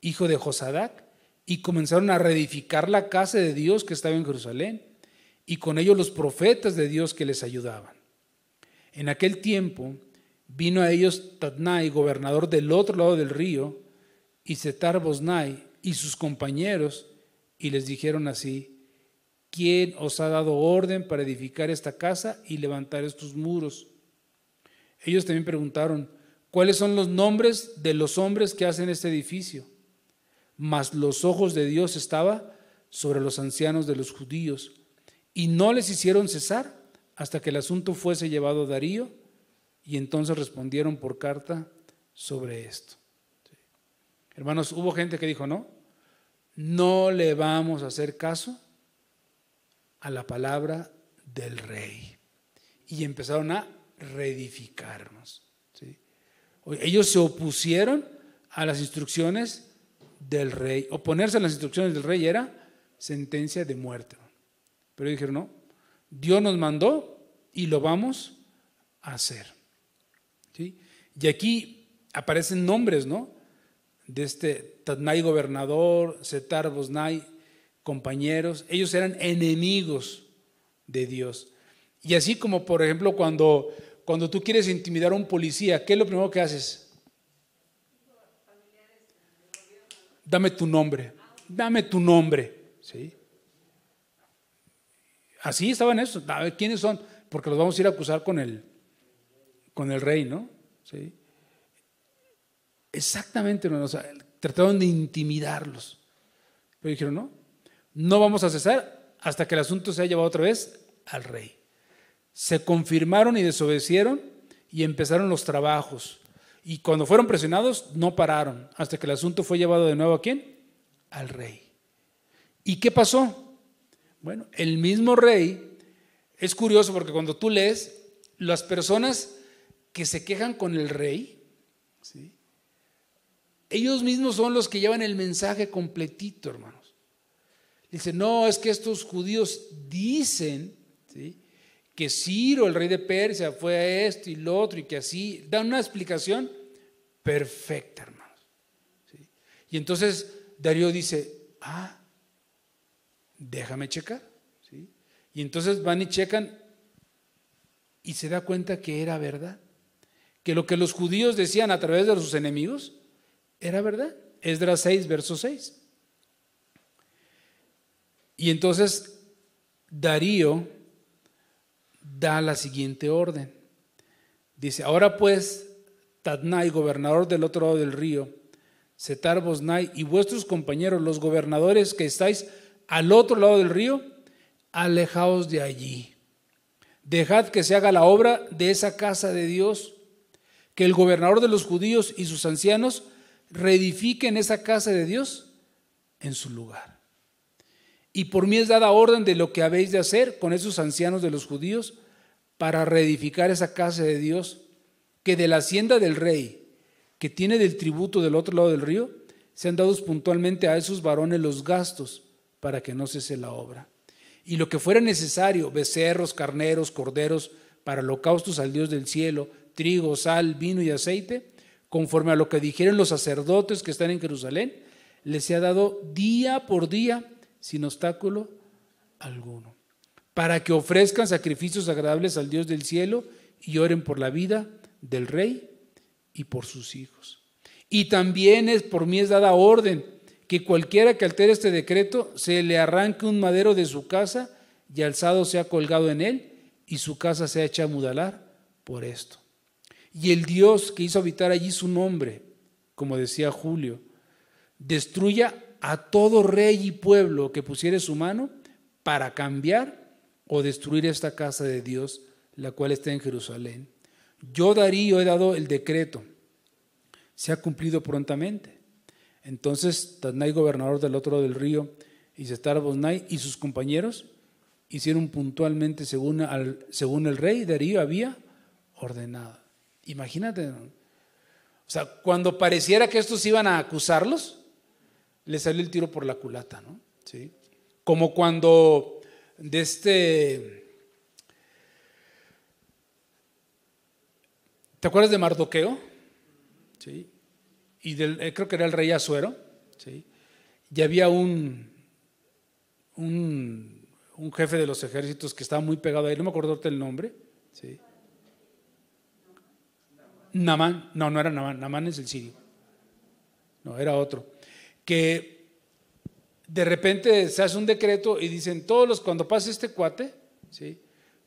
hijo de Josadac, y comenzaron a reedificar la casa de Dios que estaba en Jerusalén, y con ellos los profetas de Dios que les ayudaban. En aquel tiempo vino a ellos Tatnai, gobernador del otro lado del río, y Setar-Boznai y sus compañeros, y les dijeron así: ¿quién os ha dado orden para edificar esta casa y levantar estos muros? Ellos también preguntaron: ¿cuáles son los nombres de los hombres que hacen este edificio? Mas los ojos de Dios estaban sobre los ancianos de los judíos, y no les hicieron cesar hasta que el asunto fuese llevado a Darío, y entonces respondieron por carta sobre esto. ¿Sí? Hermanos, hubo gente que dijo: no le vamos a hacer caso a la palabra del rey, y empezaron a reedificarnos. ¿Sí? Ellos se opusieron a las instrucciones del rey. Oponerse a las instrucciones del rey era sentencia de muerte. Pero dijeron: no, Dios nos mandó y lo vamos a hacer. ¿Sí? Y aquí aparecen nombres, de este Tatnai gobernador, Setar-Boznai compañeros. Ellos eran enemigos de Dios. Y así como, por ejemplo, cuando tú quieres intimidar a un policía, ¿qué es lo primero que haces? Dame tu nombre, dame tu nombre. ¿Sí? Así estaban esos. A ver, ¿quiénes son? Porque los vamos a ir a acusar con el rey, ¿no? ¿Sí? Exactamente, hermanos, o sea, trataron de intimidarlos. Pero dijeron, no, no vamos a cesar hasta que el asunto se haya llevado otra vez al rey. Se confirmaron y desobedecieron y empezaron los trabajos. Y cuando fueron presionados, no pararon hasta que el asunto fue llevado de nuevo ¿a quién? Al rey. ¿Y qué pasó? Bueno, el mismo rey, es curioso porque cuando tú lees, las personas que se quejan con el rey, ¿sí?, ellos mismos son los que llevan el mensaje completito, hermanos. Dicen, no, es que estos judíos dicen, ¿sí?, que Ciro, el rey de Persia, fue a esto y lo otro, y que así, dan una explicación perfecta, hermanos. ¿Sí? Y entonces Darío dice, déjame checar. ¿Sí? Y entonces van y checan y se da cuenta que era verdad, que lo que los judíos decían a través de sus enemigos era verdad. Esdras 6, verso 6. Y entonces Darío da la siguiente orden. Dice, ahora pues, Tadnai, gobernador del otro lado del río, Setar-Boznai y vuestros compañeros, los gobernadores que estáis al otro lado del río, alejaos de allí. Dejad que se haga la obra de esa casa de Dios, que el gobernador de los judíos y sus ancianos reedifiquen esa casa de Dios en su lugar. Y por mí es dada orden de lo que habéis de hacer con esos ancianos de los judíos para reedificar esa casa de Dios, que de la hacienda del rey, que tiene del tributo del otro lado del río, sean dados puntualmente a esos varones los gastos para que no cese la obra. Y lo que fuera necesario, becerros, carneros, corderos, para holocaustos al Dios del cielo, trigo, sal, vino y aceite, conforme a lo que dijeron los sacerdotes que están en Jerusalén, les sea dado día por día, sin obstáculo alguno, para que ofrezcan sacrificios agradables al Dios del cielo y oren por la vida del rey y por sus hijos. Y también por mí es dada orden que cualquiera que altere este decreto se le arranque un madero de su casa y alzado sea colgado en él y su casa sea hecha a mudalar por esto. Y el Dios que hizo habitar allí su nombre, como decía Julio, destruya a todo rey y pueblo que pusiere su mano para cambiar o destruir esta casa de Dios, la cual está en Jerusalén. Yo, Darío, he dado el decreto, se ha cumplido prontamente. Entonces Tadnai, gobernador del otro lado del río, y Setar-Boznai y sus compañeros hicieron puntualmente según el rey Darío había ordenado. Imagínate, ¿no? O sea, cuando pareciera que estos iban a acusarlos, le salió el tiro por la culata, ¿no? ¿Sí? Como cuando ¿te acuerdas de Mardoqueo? ¿Sí? Y creo que era el rey Asuero, ¿sí? Y había un jefe de los ejércitos que estaba muy pegado a él, no me acuerdo el nombre, ¿sí? Namán, no era Namán, Namán es el sirio, no, era otro, que de repente se hace un decreto y dicen, cuando pase este cuate, ¿sí?,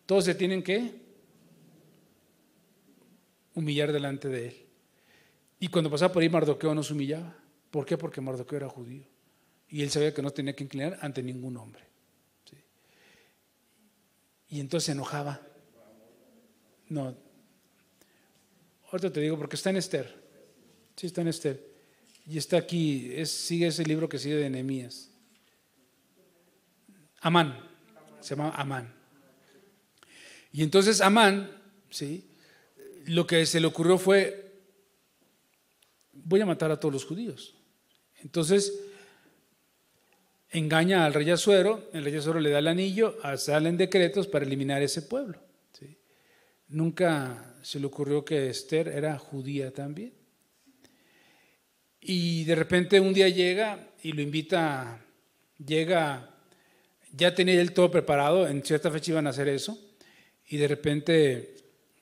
todos se tienen que humillar delante de él. Y cuando pasaba por ahí Mardoqueo no se humillaba. ¿Por qué? Porque Mardoqueo era judío y él sabía que no tenía que inclinar ante ningún hombre, ¿sí? Y entonces se enojaba. No, ahorita te digo porque está en Esther. Sí, está en Esther. Y está aquí, sigue ese libro que sigue de Nehemías. Amán, se llama Amán. Y entonces Amán, ¿sí?, lo que se le ocurrió fue, voy a matar a todos los judíos. Entonces engaña al rey Asuero, el rey Asuero le da el anillo, salen decretos para eliminar ese pueblo, ¿sí? Nunca se le ocurrió que Esther era judía también. Y de repente un día llega y lo invita, ya tenía él todo preparado, en cierta fecha iban a hacer eso, y de repente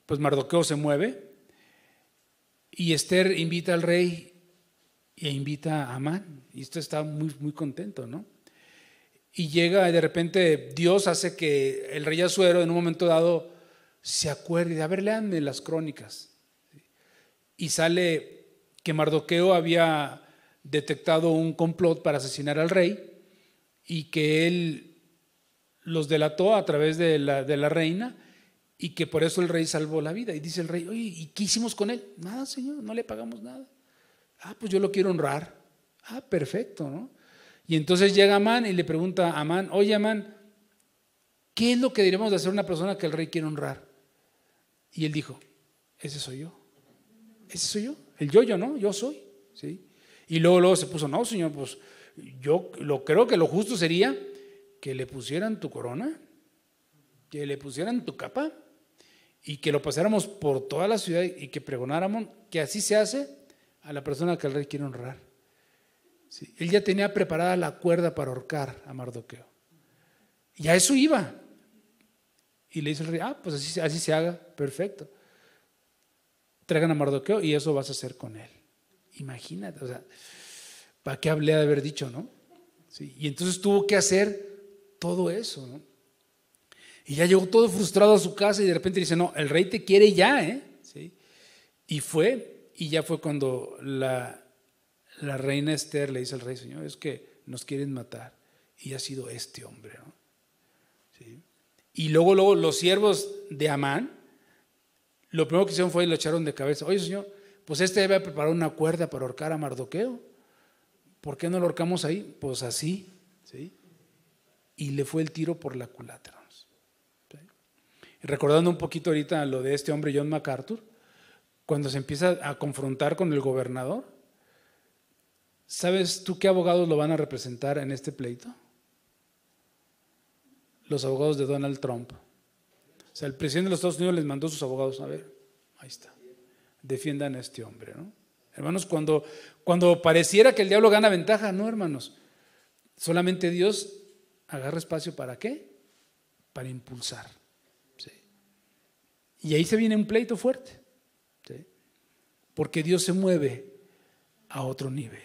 pues Mardoqueo se mueve y Esther invita al rey e invita a Amán, y esto está muy, muy contento, ¿no? Y llega y de repente Dios hace que el rey Asuero en un momento dado se acuerde, a ver, léanme las crónicas, y sale que Mardoqueo había detectado un complot para asesinar al rey y que él los delató a través de la reina y que por eso el rey salvó la vida. Y dice el rey: oye, ¿y qué hicimos con él? Nada, señor, no le pagamos nada. Pues yo lo quiero honrar. Perfecto, ¿no? Y entonces llega Amán y le pregunta a Amán: oye, Amán, ¿qué es lo que deberíamos de hacer a una persona que el rey quiere honrar? Y él dijo: ese soy yo. Ese soy yo. El yo, ¿no? Yo soy. ¿Sí? Y luego se puso: no, señor, pues yo creo que lo justo sería que le pusieran tu corona, que le pusieran tu capa y que lo pasáramos por toda la ciudad y que pregonáramos que así se hace a la persona que el rey quiere honrar. ¿Sí? Él ya tenía preparada la cuerda para ahorcar a Mardoqueo. Y a eso iba. Y le dice el rey: pues así se haga, perfecto. Traigan a Mardoqueo y eso vas a hacer con él. Imagínate, o sea, ¿para qué hablé de haber dicho, no? ¿Sí? Y entonces tuvo que hacer todo eso, ¿no? Y ya llegó todo frustrado a su casa y de repente dice: no, el rey te quiere ya, ¿eh? ¿Sí? Y ya fue cuando la reina Esther le dice al rey: señor, es que nos quieren matar y ha sido este hombre, ¿no? ¿Sí? Y luego los siervos de Amán, lo primero que hicieron fue y lo echaron de cabeza. Oye, señor, pues debe preparar una cuerda para ahorcar a Mardoqueo. ¿Por qué no lo ahorcamos ahí? Pues así, ¿sí? Y le fue el tiro por la culatra. ¿Sí? Recordando un poquito ahorita lo de este hombre John MacArthur, cuando se empieza a confrontar con el gobernador, ¿sabes tú qué abogados lo van a representar en este pleito? Los abogados de Donald Trump. O sea, el presidente de los Estados Unidos les mandó sus abogados: a ver, ahí está, defiendan a este hombre, ¿no? Hermanos, cuando pareciera que el diablo gana ventaja, no, hermanos, solamente Dios agarra espacio. ¿Para qué? Para impulsar. ¿Sí? Y ahí se viene un pleito fuerte, ¿sí? Porque Dios se mueve a otro nivel.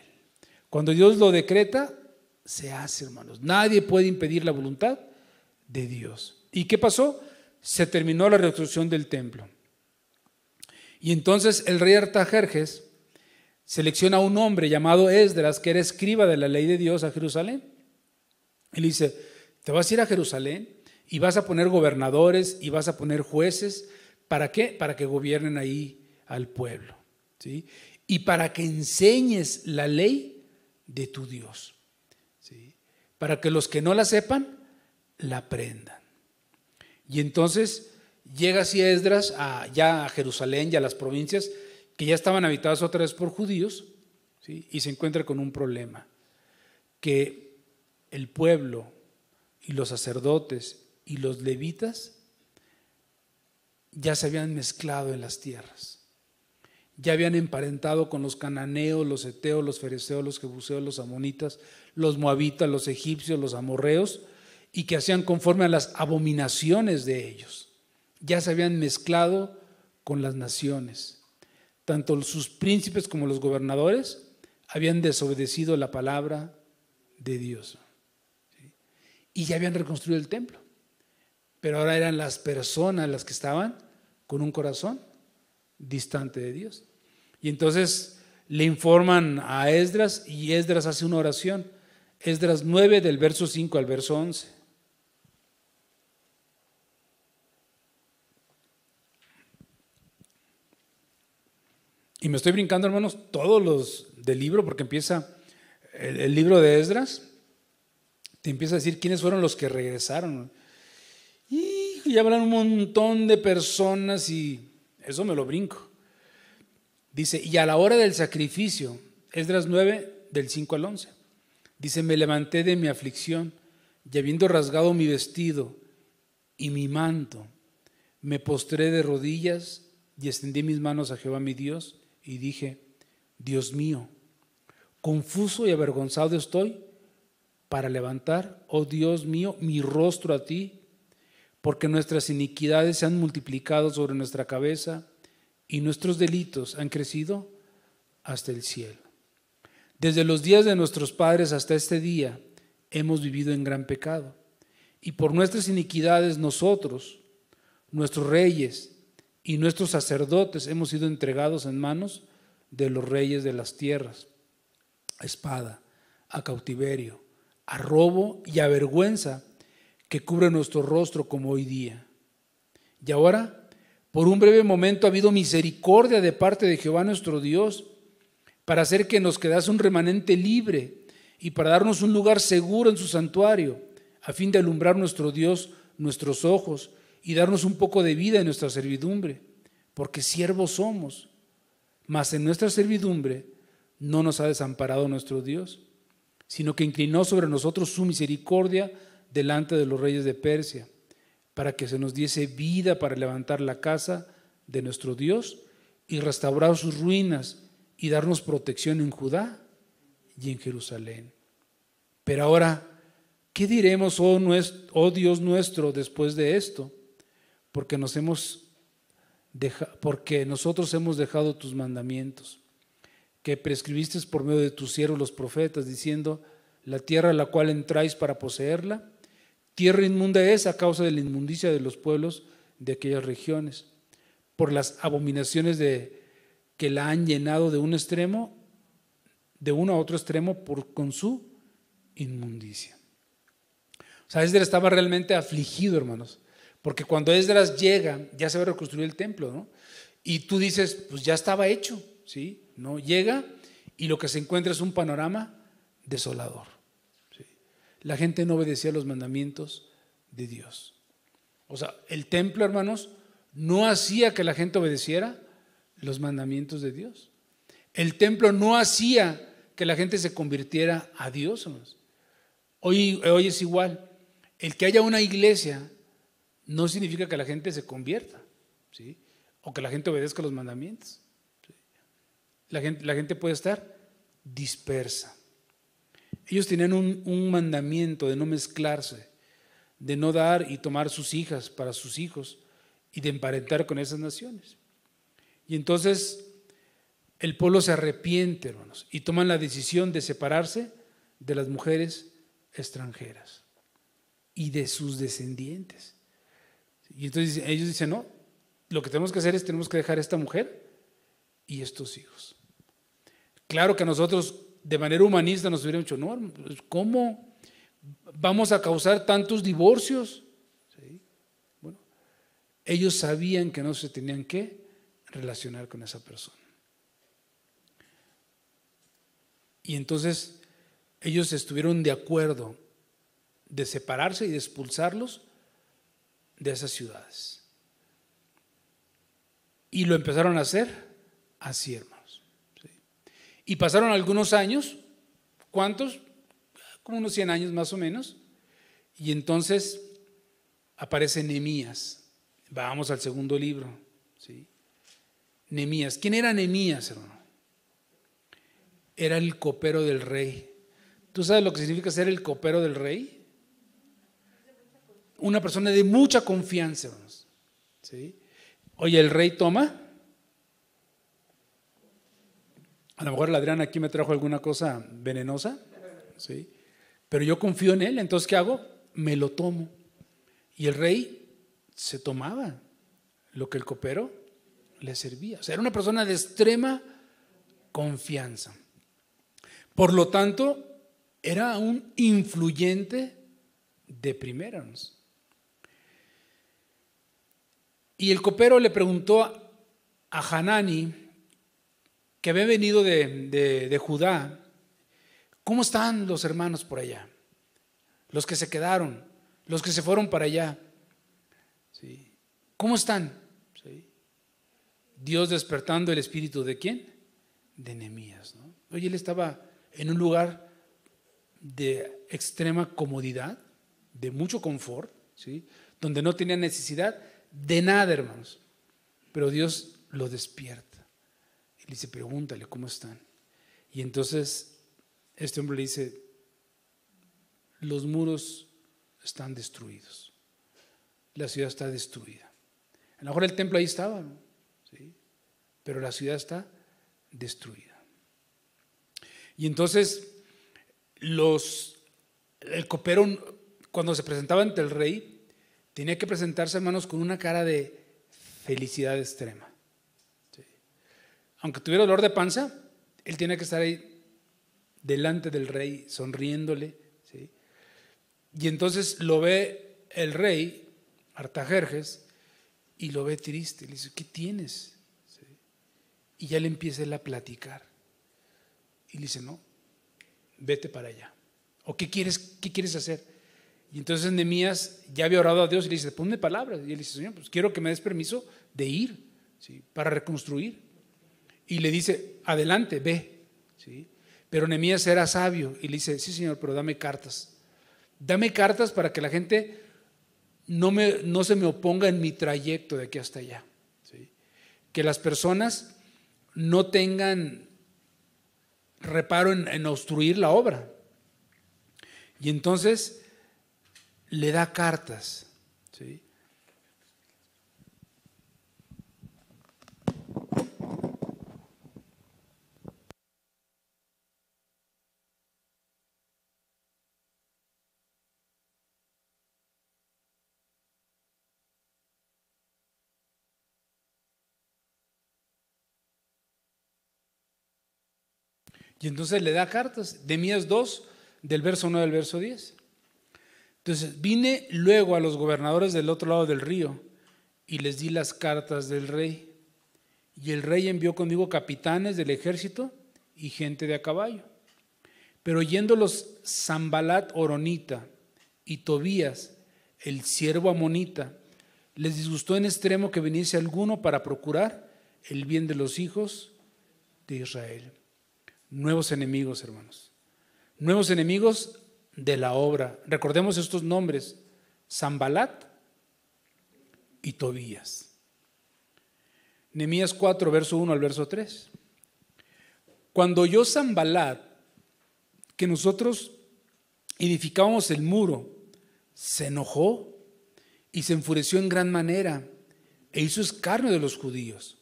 Cuando Dios lo decreta, se hace, hermanos. Nadie puede impedir la voluntad de Dios. ¿Y qué pasó? Se terminó la reconstrucción del templo. Y entonces el rey Artajerjes selecciona a un hombre llamado Esdras, que era escriba de la ley de Dios, a Jerusalén. Y le dice: te vas a ir a Jerusalén y vas a poner gobernadores y vas a poner jueces. ¿Para qué? Para que gobiernen ahí al pueblo, ¿sí? Y para que enseñes la ley de tu Dios, ¿sí? Para que los que no la sepan, la aprendan. Y entonces llega así Esdras ya a Jerusalén y a las provincias que ya estaban habitadas otra vez por judíos, ¿sí? Y se encuentra con un problema: que el pueblo y los sacerdotes y los levitas ya se habían mezclado en las tierras, ya habían emparentado con los cananeos, los heteos, los fereceos, los jebuseos, los amonitas, los moabitas, los egipcios, los amorreos, y que hacían conforme a las abominaciones de ellos. Ya se habían mezclado con las naciones. Tanto sus príncipes como los gobernadores habían desobedecido la palabra de Dios. ¿Sí? Y ya habían reconstruido el templo. Pero ahora eran las personas las que estaban con un corazón distante de Dios. Y entonces le informan a Esdras y Esdras hace una oración. Esdras 9 del verso 5 al verso 11. Y me estoy brincando, hermanos, todos los del libro, porque empieza el libro de Esdras, te empieza a decir quiénes fueron los que regresaron. Y hablan un montón de personas y eso me lo brinco. Dice: y a la hora del sacrificio, Esdras 9 del 5 al 11, dice: me levanté de mi aflicción y habiendo rasgado mi vestido y mi manto, me postré de rodillas y extendí mis manos a Jehová mi Dios y dije: Dios mío, confuso y avergonzado estoy para levantar, oh Dios mío, mi rostro a ti, porque nuestras iniquidades se han multiplicado sobre nuestra cabeza y nuestros delitos han crecido hasta el cielo. Desde los días de nuestros padres hasta este día hemos vivido en gran pecado, y por nuestras iniquidades nosotros, nuestros reyes y nuestros sacerdotes hemos sido entregados en manos de los reyes de las tierras, a espada, a cautiverio, a robo y a vergüenza que cubre nuestro rostro como hoy día. Y ahora, por un breve momento ha habido misericordia de parte de Jehová nuestro Dios, para hacer que nos quedase un remanente libre y para darnos un lugar seguro en su santuario, a fin de alumbrar nuestro Dios nuestros ojos y darnos un poco de vida en nuestra servidumbre, porque siervos somos, mas en nuestra servidumbre no nos ha desamparado nuestro Dios, sino que inclinó sobre nosotros su misericordia delante de los reyes de Persia, para que se nos diese vida para levantar la casa de nuestro Dios y restaurar sus ruinas y darnos protección en Judá y en Jerusalén. Pero ahora, ¿qué diremos, oh Dios nuestro, después de esto? Porque nosotros hemos dejado tus mandamientos, que prescribiste por medio de tus siervos los profetas, diciendo: la tierra a la cual entráis para poseerla, tierra inmunda es a causa de la inmundicia de los pueblos de aquellas regiones, por las abominaciones que la han llenado de un extremo, de uno a otro extremo, con su inmundicia. O sea, Esdras estaba realmente afligido, hermanos, porque cuando Esdras llega, ya se va a reconstruir el templo, ¿no? Y tú dices, pues ya estaba hecho, ¿sí? No llega y lo que se encuentra es un panorama desolador, ¿sí? La gente no obedecía los mandamientos de Dios. O sea, el templo, hermanos, no hacía que la gente obedeciera los mandamientos de Dios. El templo no hacía que la gente se convirtiera a Dios, hermanos. Hoy es igual. El que haya una iglesia no significa que la gente se convierta, ¿sí? O que la gente obedezca los mandamientos, ¿sí? La gente puede estar dispersa. Ellos tenían un mandamiento de no mezclarse, de no dar y tomar sus hijas para sus hijos y de emparentar con esas naciones. Y entonces el pueblo se arrepiente, hermanos, y toman la decisión de separarse de las mujeres extranjeras y de sus descendientes. Y entonces ellos dicen, no, lo que tenemos que hacer es, tenemos que dejar a esta mujer y estos hijos. Claro que nosotros de manera humanista nos hubiéramos dicho, no, ¿cómo vamos a causar tantos divorcios? ¿Sí? Bueno, ellos sabían que no se tenían que relacionar con esa persona. Y entonces ellos estuvieron de acuerdo de separarse y de expulsarlos de esas ciudades. Y lo empezaron a hacer así, hermanos. ¿Sí? Y pasaron algunos años, ¿cuántos? Como unos 100 años más o menos. Y entonces aparece Nehemías. Vamos al segundo libro, ¿sí? Nehemías. ¿Quién era Nehemías, hermano? Era el copero del rey. ¿Tú sabes lo que significa ser el copero del rey? Una persona de mucha confianza, hermanos, ¿sí? Oye, el rey toma. A lo mejor la Adriana aquí me trajo alguna cosa venenosa, ¿sí? Pero yo confío en él, entonces ¿qué hago? Me lo tomo. Y el rey se tomaba lo que el copero le servía. O sea, era una persona de extrema confianza. Por lo tanto, era un influyente de primeros. Y el copero le preguntó a Hanani, que había venido de Judá, ¿cómo están los hermanos por allá? Los que se quedaron, los que se fueron para allá, ¿sí? ¿Cómo están? ¿Sí? Dios despertando el espíritu ¿de quién? De Nehemías, ¿no? Oye, él estaba en un lugar de extrema comodidad, de mucho confort, ¿sí? Donde no tenía necesidad de nada, hermanos. Pero Dios lo despierta y le dice, pregúntale cómo están. Y entonces este hombre le dice, los muros están destruidos, la ciudad está destruida. A lo mejor el templo ahí estaba, ¿no? ¿Sí? Pero la ciudad está destruida. Y entonces el copero, cuando se presentaba ante el rey, tenía que presentarse, hermanos, con una cara de felicidad extrema, ¿sí? aunque tuviera dolor de panza, él tenía que estar ahí delante del rey, sonriéndole, ¿sí? Y entonces lo ve el rey, Artajerjes, y lo ve triste. Le dice, ¿qué tienes? ¿Sí? Y ya le empieza él a platicar. Y le dice, no, vete para allá. ¿O qué quieres hacer? Y entonces Nehemías ya había orado a Dios y le dice, ponme palabras. Y él dice, Señor, pues quiero que me des permiso de ir, ¿sí? Para reconstruir. Y le dice, adelante, ve, ¿sí? Pero Nehemías era sabio y le dice, sí, Señor, pero dame cartas. Dame cartas para que la gente no se me oponga en mi trayecto de aquí hasta allá, ¿sí? Que las personas no tengan reparo en obstruir la obra. Y entonces le da cartas, ¿sí? Y entonces le da cartas, Nehemías 2, del verso 9 al verso 10. Entonces vine luego a los gobernadores del otro lado del río y les di las cartas del rey. Y el rey envió conmigo capitanes del ejército y gente de a caballo. Pero oyéndolos Sanbalat horonita y Tobías, el siervo amonita, les disgustó en extremo que viniese alguno para procurar el bien de los hijos de Israel. Nuevos enemigos, hermanos. Nuevos enemigos de la obra. Recordemos estos nombres: Sanbalat y Tobías. Nehemías 4, verso 1 al verso 3. Cuando oyó Sanbalat que nosotros edificábamos el muro, se enojó y se enfureció en gran manera e hizo escarnio de los judíos.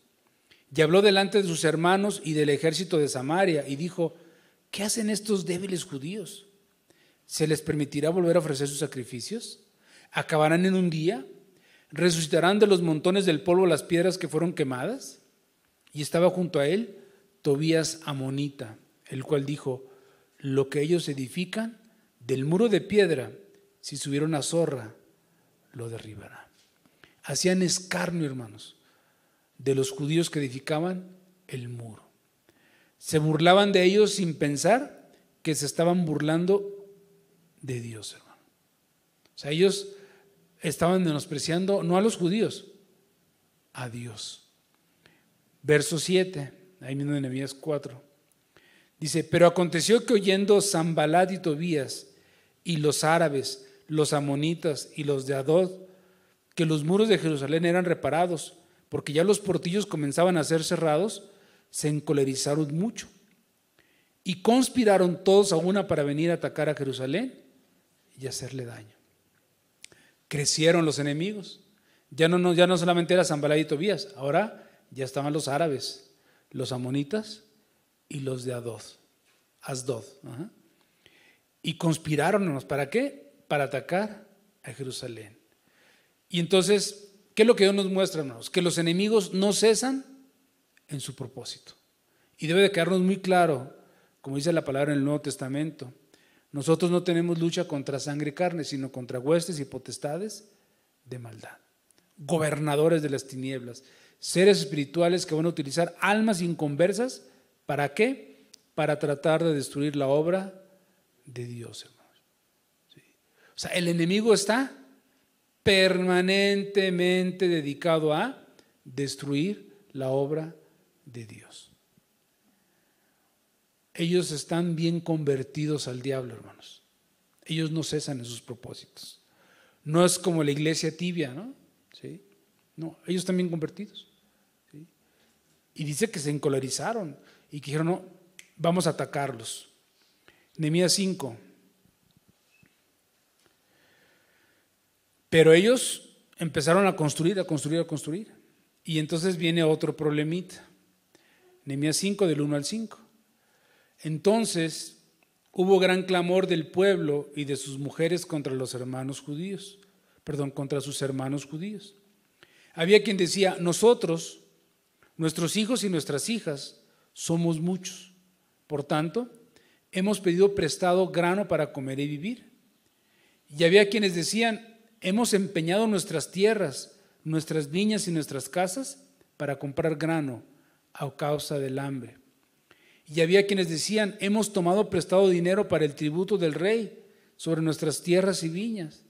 Y habló delante de sus hermanos y del ejército de Samaria y dijo, ¿qué hacen estos débiles judíos? ¿Se les permitirá volver a ofrecer sus sacrificios? ¿Acabarán en un día? ¿Resucitarán de los montones del polvo las piedras que fueron quemadas? Y estaba junto a él Tobías amonita, el cual dijo, lo que ellos edifican del muro de piedra, si subiera una zorra, lo derribará. Hacían escarnio, hermanos, de los judíos que edificaban el muro. Se burlaban de ellos sin pensar que se estaban burlando de Dios, hermano. O sea, ellos estaban menospreciando no a los judíos, a Dios. Verso 7, ahí mismo en Nehemías 4. Dice, pero aconteció que oyendo Sanbalat y Tobías y los árabes, los amonitas y los de Adod, que los muros de Jerusalén eran reparados, porque ya los portillos comenzaban a ser cerrados, se encolerizaron mucho y conspiraron todos a una para venir a atacar a Jerusalén y hacerle daño. Crecieron los enemigos. Ya no solamente era Sanbalat y Tobías, ahora ya estaban los árabes, los amonitas y los de Asdod. Y conspiraron, ¿para qué? Para atacar a Jerusalén. Y entonces, ¿qué es lo que Dios nos muestra, hermanos? Que los enemigos no cesan en su propósito. Y debe de quedarnos muy claro, como dice la palabra en el Nuevo Testamento, nosotros no tenemos lucha contra sangre y carne, sino contra huestes y potestades de maldad, gobernadores de las tinieblas, seres espirituales que van a utilizar almas inconversas, ¿para qué? Para tratar de destruir la obra de Dios, hermanos. ¿Sí? O sea, el enemigo está permanentemente dedicado a destruir la obra de Dios. Ellos están bien convertidos al diablo, hermanos. Ellos no cesan en sus propósitos. No es como la iglesia tibia, ¿no? ¿Sí? No, ellos están bien convertidos. ¿Sí? Y dice que se encolerizaron y que dijeron, no, vamos a atacarlos. Nehemías 5. Pero ellos empezaron a construir. Y entonces viene otro problemita. Nehemías 5, del 1 al 5. Entonces hubo gran clamor del pueblo y de sus mujeres contra sus hermanos judíos. Había quien decía, nuestros Nuestros hijos y nuestras hijas somos muchos. Por tanto, hemos pedido prestado grano para comer y vivir. Y había quienes decían, hemos empeñado nuestras tierras, nuestras viñas y nuestras casas para comprar grano a causa del hambre. Y había quienes decían, hemos tomado prestado dinero para el tributo del rey sobre nuestras tierras y viñas.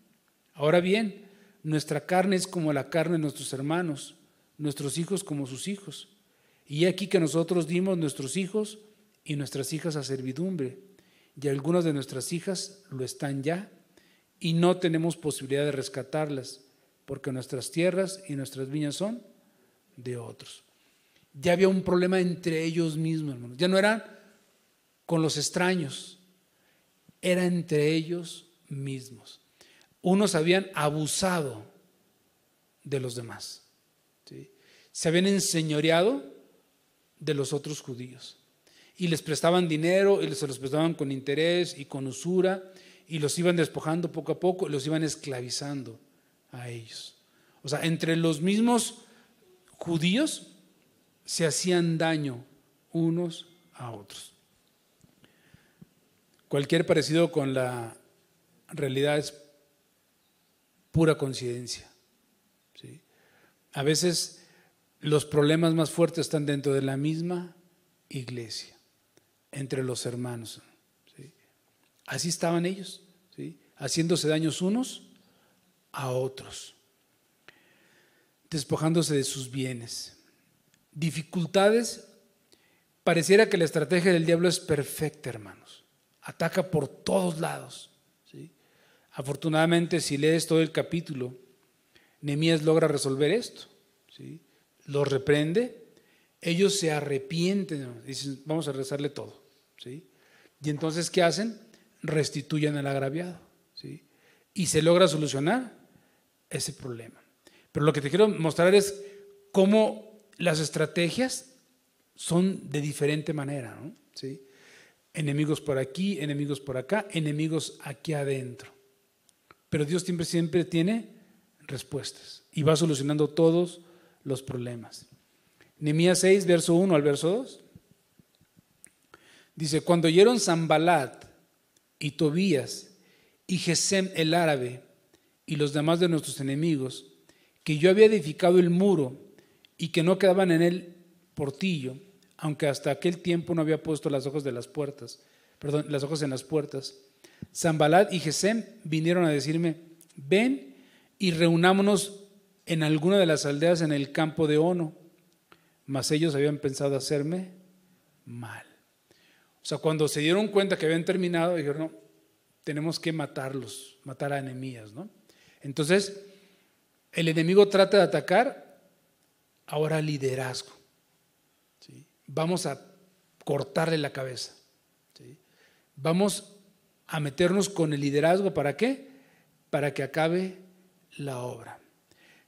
Ahora bien, nuestra carne es como la carne de nuestros hermanos, nuestros hijos como sus hijos. Y aquí que nosotros dimos nuestros hijos y nuestras hijas a servidumbre, y algunas de nuestras hijas lo están ya, y no tenemos posibilidad de rescatarlas, porque nuestras tierras y nuestras viñas son de otros. Ya había un problema entre ellos mismos, hermanos. Ya no era con los extraños, era entre ellos mismos. Unos habían abusado de los demás, ¿sí? Se habían enseñoreado de los otros judíos y les prestaban dinero y se los prestaban con interés y con usura y los iban despojando poco a poco y los iban esclavizando a ellos. O sea, entre los mismos judíos se hacían daño unos a otros. Cualquier parecido con la realidad es pura coincidencia, ¿sí? A veces los problemas más fuertes están dentro de la misma iglesia, entre los hermanos, ¿sí? Así estaban ellos, ¿sí? Haciéndose daños unos a otros, despojándose de sus bienes. Dificultades. Pareciera que la estrategia del diablo es perfecta, hermanos. Ataca por todos lados, ¿sí? Afortunadamente, si lees todo el capítulo, Nehemías logra resolver esto, ¿sí? Los reprende, ellos se arrepienten, ¿no? Dicen, vamos a rezarle todo, ¿sí? Y entonces, ¿qué hacen? Restituyen al agraviado, ¿sí? Y se logra solucionar ese problema. Pero lo que te quiero mostrar es cómo las estrategias son de diferente manera, ¿no? ¿Sí? Enemigos por aquí, enemigos por acá, enemigos aquí adentro. Pero Dios siempre tiene respuestas y va solucionando todos los problemas. Nehemías 6, verso 1 al verso 2. Dice, cuando oyeron Sanbalat y Tobías y Gesem el árabe y los demás de nuestros enemigos, que yo había edificado el muro y que no quedaban en él portillo, aunque hasta aquel tiempo no había puesto las hojas en las puertas, Sanbalat y Gesem vinieron a decirme, ven y reunámonos en alguna de las aldeas en el campo de Ono, mas ellos habían pensado hacerme mal. O sea, cuando se dieron cuenta que habían terminado, dijeron, no, tenemos que matarlos, matar a Nehemías, ¿no? Entonces, el enemigo trata de atacar, ahora liderazgo, ¿sí? Vamos a cortarle la cabeza, ¿sí? Vamos a meternos con el liderazgo, ¿para qué? Para que acabe la obra.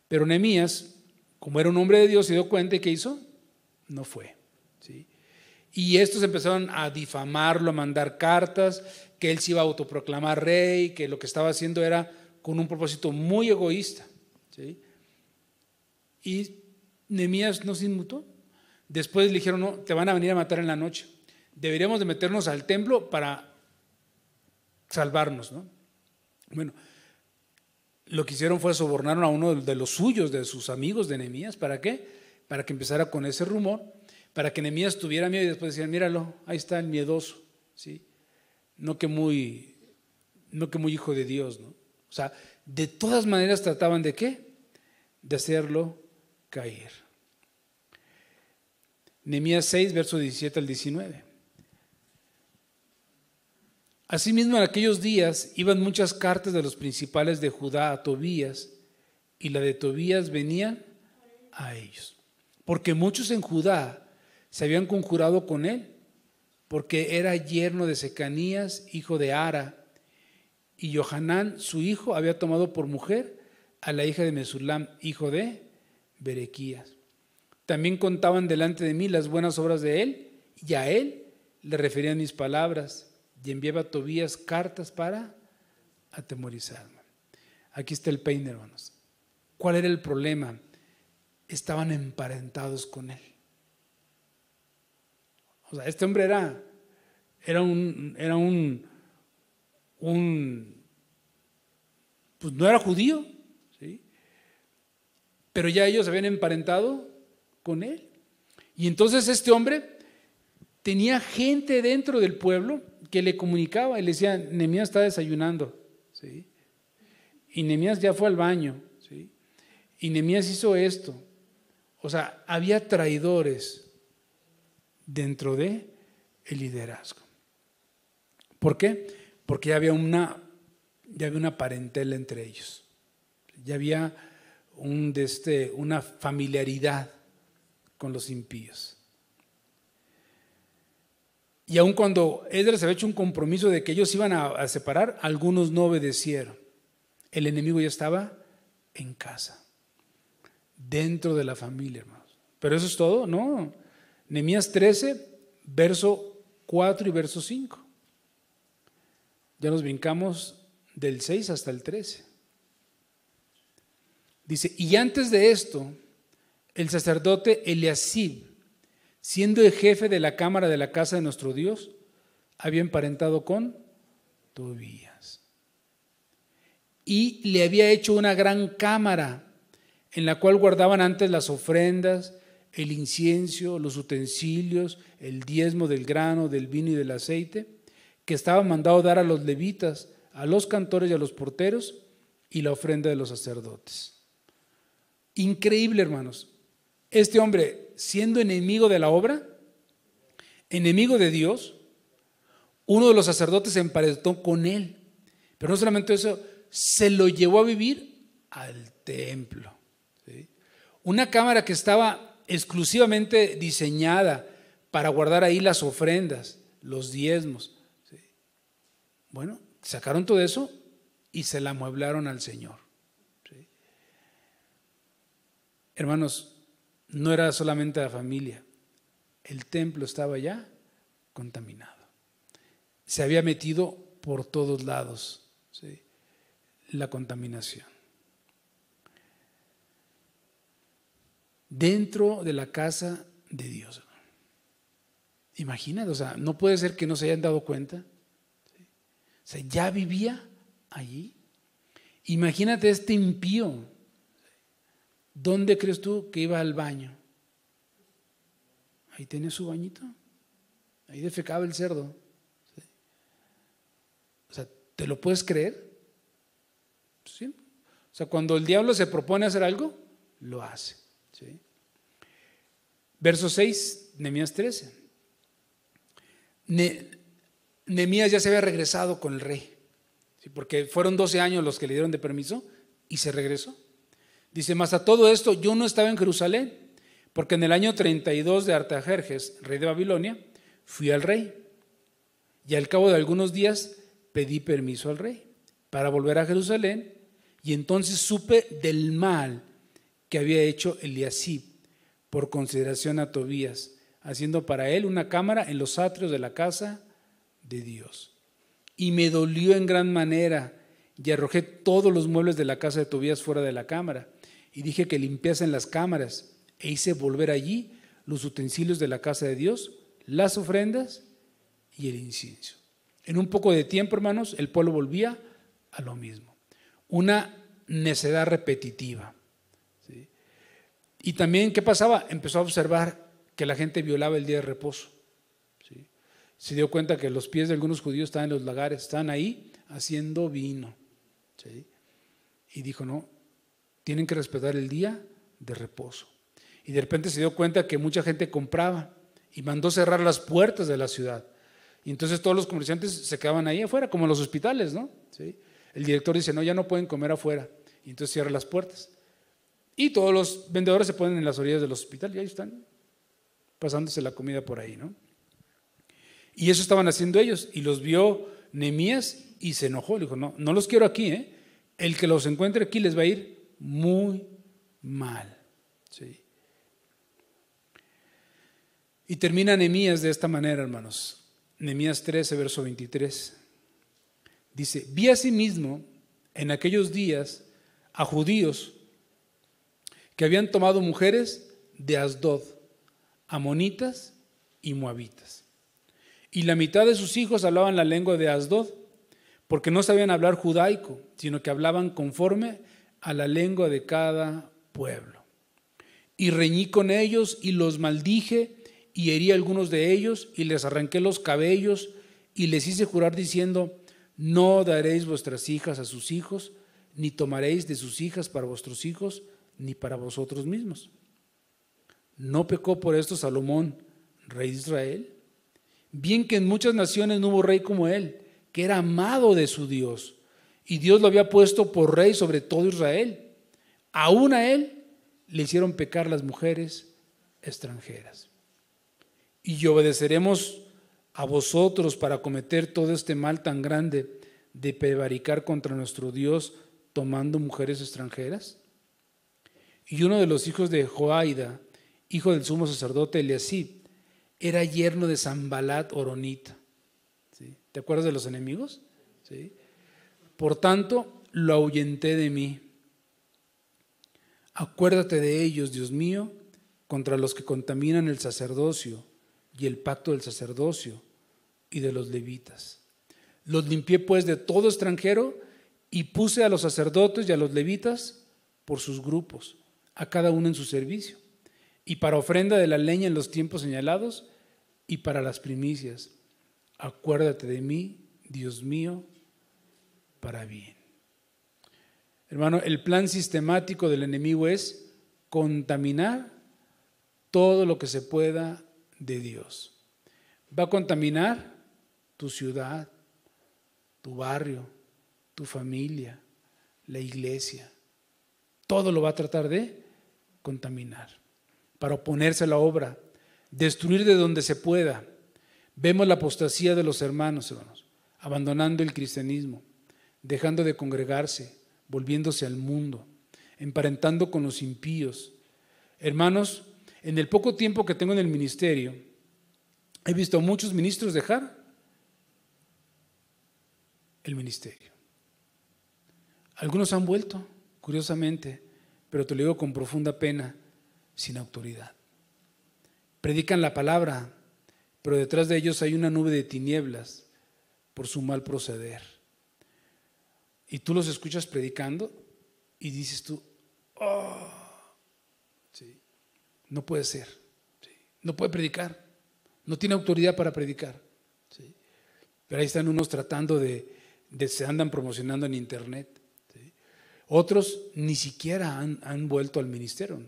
Pero Nehemías, como era un hombre de Dios, se dio cuenta y ¿qué hizo? No fue, ¿sí? Y estos empezaron a difamarlo, a mandar cartas, que él se iba a autoproclamar rey, que lo que estaba haciendo era con un propósito muy egoísta, ¿sí? Y Nehemías no se inmutó. Después le dijeron, no, te van a venir a matar en la noche. Deberíamos de meternos al templo para salvarnos, ¿no? Bueno, lo que hicieron fue sobornaron a uno de los suyos, de sus amigos de Nehemías. ¿Para qué? Para que empezara con ese rumor, para que Nehemías tuviera miedo y después decían, míralo, ahí está el miedoso, ¿sí? No que muy hijo de Dios, ¿no? O sea, de todas maneras trataban de ¿qué? De hacerlo caer. Nehemías 6, versos 17 al 19. Asimismo, en aquellos días iban muchas cartas de los principales de Judá a Tobías, y la de Tobías venían a ellos, porque muchos en Judá se habían conjurado con él, porque era yerno de Secanías, hijo de Ara, y Johanán, su hijo, había tomado por mujer a la hija de Mesulam, hijo de Berequías. También contaban delante de mí las buenas obras de él, y a él le referían mis palabras, y enviaba a Tobías cartas para atemorizarme. Aquí está el peine, hermanos. ¿Cuál era el problema? Estaban emparentados con él, O sea, este hombre era pues no era judío, ¿sí? Pero ya ellos habían emparentado con él. Y entonces este hombre tenía gente dentro del pueblo que le comunicaba y le decía: Nehemías está desayunando, ¿sí? Y Nehemías ya fue al baño, ¿sí? Y Nehemías hizo esto. O sea, había traidores dentro de el liderazgo. ¿Por qué? Porque ya había una parentela entre ellos. Ya había una familiaridad con los impíos. Y aun cuando Esdras había hecho un compromiso de que ellos iban a separar, algunos no obedecieron. El enemigo ya estaba en casa, dentro de la familia, hermanos. ¿Pero eso es todo? No. Nehemías 13, verso 4 y verso 5. Ya nos brincamos del 6 hasta el 13. Dice: y antes de esto, el sacerdote Eliasib, siendo el jefe de la cámara de la casa de nuestro Dios, había emparentado con Tobías. Y le había hecho una gran cámara en la cual guardaban antes las ofrendas, el incienso, los utensilios, el diezmo del grano, del vino y del aceite, que estaba mandado dar a los levitas, a los cantores y a los porteros, y la ofrenda de los sacerdotes. Increíble, hermanos. Este hombre, siendo enemigo de la obra, enemigo de Dios, uno de los sacerdotes se emparentó con él. Pero no solamente eso, se lo llevó a vivir al templo, ¿sí? Una cámara que estaba exclusivamente diseñada para guardar ahí las ofrendas, los diezmos, ¿sí? Bueno, sacaron todo eso y se la amueblaron al Señor, ¿sí? Hermanos, no era solamente la familia, el templo estaba ya contaminado. Se había metido por todos lados, ¿sí?, la contaminación. Dentro de la casa de Dios. Imagínate, o sea, no puede ser que no se hayan dado cuenta, ¿sí? O sea, ya vivía allí. Imagínate este impío. ¿Dónde crees tú que iba al baño? Ahí tenía su bañito. Ahí defecaba el cerdo. ¿Sí? O sea, ¿te lo puedes creer? ¿Sí? O sea, cuando el diablo se propone hacer algo, lo hace, ¿sí? Verso 6, Nehemías 13. Nehemías ya se había regresado con el rey, ¿sí?, porque fueron 12 años los que le dieron de permiso y se regresó. Dice: mas a todo esto yo no estaba en Jerusalén, porque en el año 32 de Artajerjes, rey de Babilonia, fui al rey, y al cabo de algunos días pedí permiso al rey para volver a Jerusalén, y entonces supe del mal que había hecho Eliasib por consideración a Tobías, haciendo para él una cámara en los atrios de la casa de Dios. Y me dolió en gran manera, y arrojé todos los muebles de la casa de Tobías fuera de la cámara, y dije que limpiasen las cámaras, e hice volver allí los utensilios de la casa de Dios, las ofrendas y el incienso. En un poco de tiempo, hermanos, el pueblo volvía a lo mismo. Una necedad repetitiva, ¿sí? Y también, ¿qué pasaba? Empezó a observar que la gente violaba el día de reposo, ¿sí? Se dio cuenta que los pies de algunos judíos estaban en los lagares, estaban ahí haciendo vino, ¿sí? Y dijo: no, tienen que respetar el día de reposo. Y de repente se dio cuenta que mucha gente compraba y mandó cerrar las puertas de la ciudad. Y entonces todos los comerciantes se quedaban ahí afuera, como en los hospitales, ¿no? ¿Sí? El director dice: no, ya no pueden comer afuera. Y entonces cierra las puertas. Y todos los vendedores se ponen en las orillas del hospital y ahí están pasándose la comida por ahí, ¿no? Y eso estaban haciendo ellos. Y los vio Nehemías y se enojó. Le dijo: no, no los quiero aquí, ¿eh? El que los encuentre aquí les va a ir muy mal, ¿sí? Y termina Nehemías de esta manera, hermanos. Nehemías 13, verso 23. Dice: vi asimismo en aquellos días a judíos que habían tomado mujeres de Asdod, amonitas y moabitas, Y la mitad de sus hijos hablaban la lengua de Asdod, porque no sabían hablar judaico, sino que hablaban conforme a la lengua de cada pueblo. Y reñí con ellos y los maldije y herí a algunos de ellos y les arranqué los cabellos y les hice jurar diciendo: no daréis vuestras hijas a sus hijos, ni tomaréis de sus hijas para vuestros hijos, ni para vosotros mismos. ¿No pecó por esto Salomón, rey de Israel? Bien que en muchas naciones no hubo rey como él, que era amado de su Dios, y Dios lo había puesto por rey sobre todo Israel. Aún a él le hicieron pecar las mujeres extranjeras. Y obedeceremos a vosotros para cometer todo este mal tan grande de prevaricar contra nuestro Dios tomando mujeres extranjeras. Y uno de los hijos de Joaida, hijo del sumo sacerdote Eliasib, era yerno de Sanbalat Horonita. ¿Sí? ¿Te acuerdas de los enemigos? ¿Sí? Por tanto, lo ahuyenté de mí. Acuérdate de ellos, Dios mío, contra los que contaminan el sacerdocio y el pacto del sacerdocio y de los levitas. Los limpié pues de todo extranjero y puse a los sacerdotes y a los levitas por sus grupos, a cada uno en su servicio, y para ofrenda de la leña en los tiempos señalados y para las primicias. Acuérdate de mí, Dios mío, para bien. Hermano, el plan sistemático del enemigo es contaminar todo lo que se pueda de Dios. Va a contaminar tu ciudad, tu barrio, tu familia, la iglesia. Todo lo va a tratar de contaminar para oponerse a la obra, destruir de donde se pueda. Vemos la apostasía de los hermanos, abandonando el cristianismo, dejando de congregarse, volviéndose al mundo, emparentando con los impíos. Hermanos, en el poco tiempo que tengo en el ministerio, he visto a muchos ministros dejar el ministerio. Algunos han vuelto, curiosamente, pero te lo digo con profunda pena, sin autoridad. Predican la palabra, pero detrás de ellos hay una nube de tinieblas por su mal proceder. Y tú los escuchas predicando y dices tú: oh, sí, no puede ser, sí, no puede predicar, no tiene autoridad para predicar. Sí. Pero ahí están unos tratando se andan promocionando en internet. ¿Sí? Otros ni siquiera han vuelto al ministerio.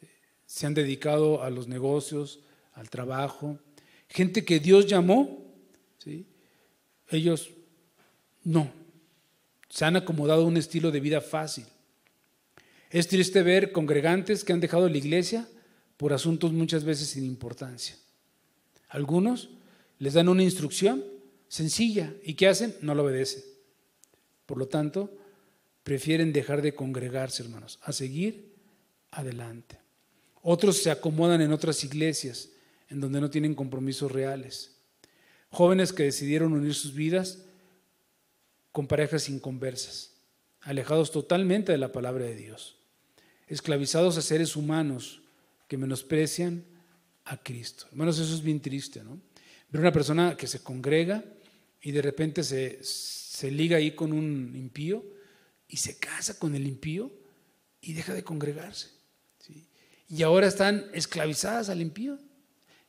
¿Sí? Se han dedicado a los negocios, al trabajo. Gente que Dios llamó, ¿sí? Ellos no. Se han acomodado a un estilo de vida fácil. Es triste ver congregantes que han dejado la iglesia por asuntos muchas veces sin importancia. Algunos les dan una instrucción sencilla y ¿qué hacen? No la obedecen. Por lo tanto, prefieren dejar de congregarse, hermanos, a seguir adelante. Otros se acomodan en otras iglesias en donde no tienen compromisos reales. Jóvenes que decidieron unir sus vidas con parejas inconversas, alejados totalmente de la palabra de Dios, esclavizados a seres humanos que menosprecian a Cristo. Hermanos, eso es bien triste, ¿no? Ver una persona que se congrega y de repente se liga ahí con un impío y se casa con el impío y deja de congregarse, ¿sí? Y ahora están esclavizadas al impío,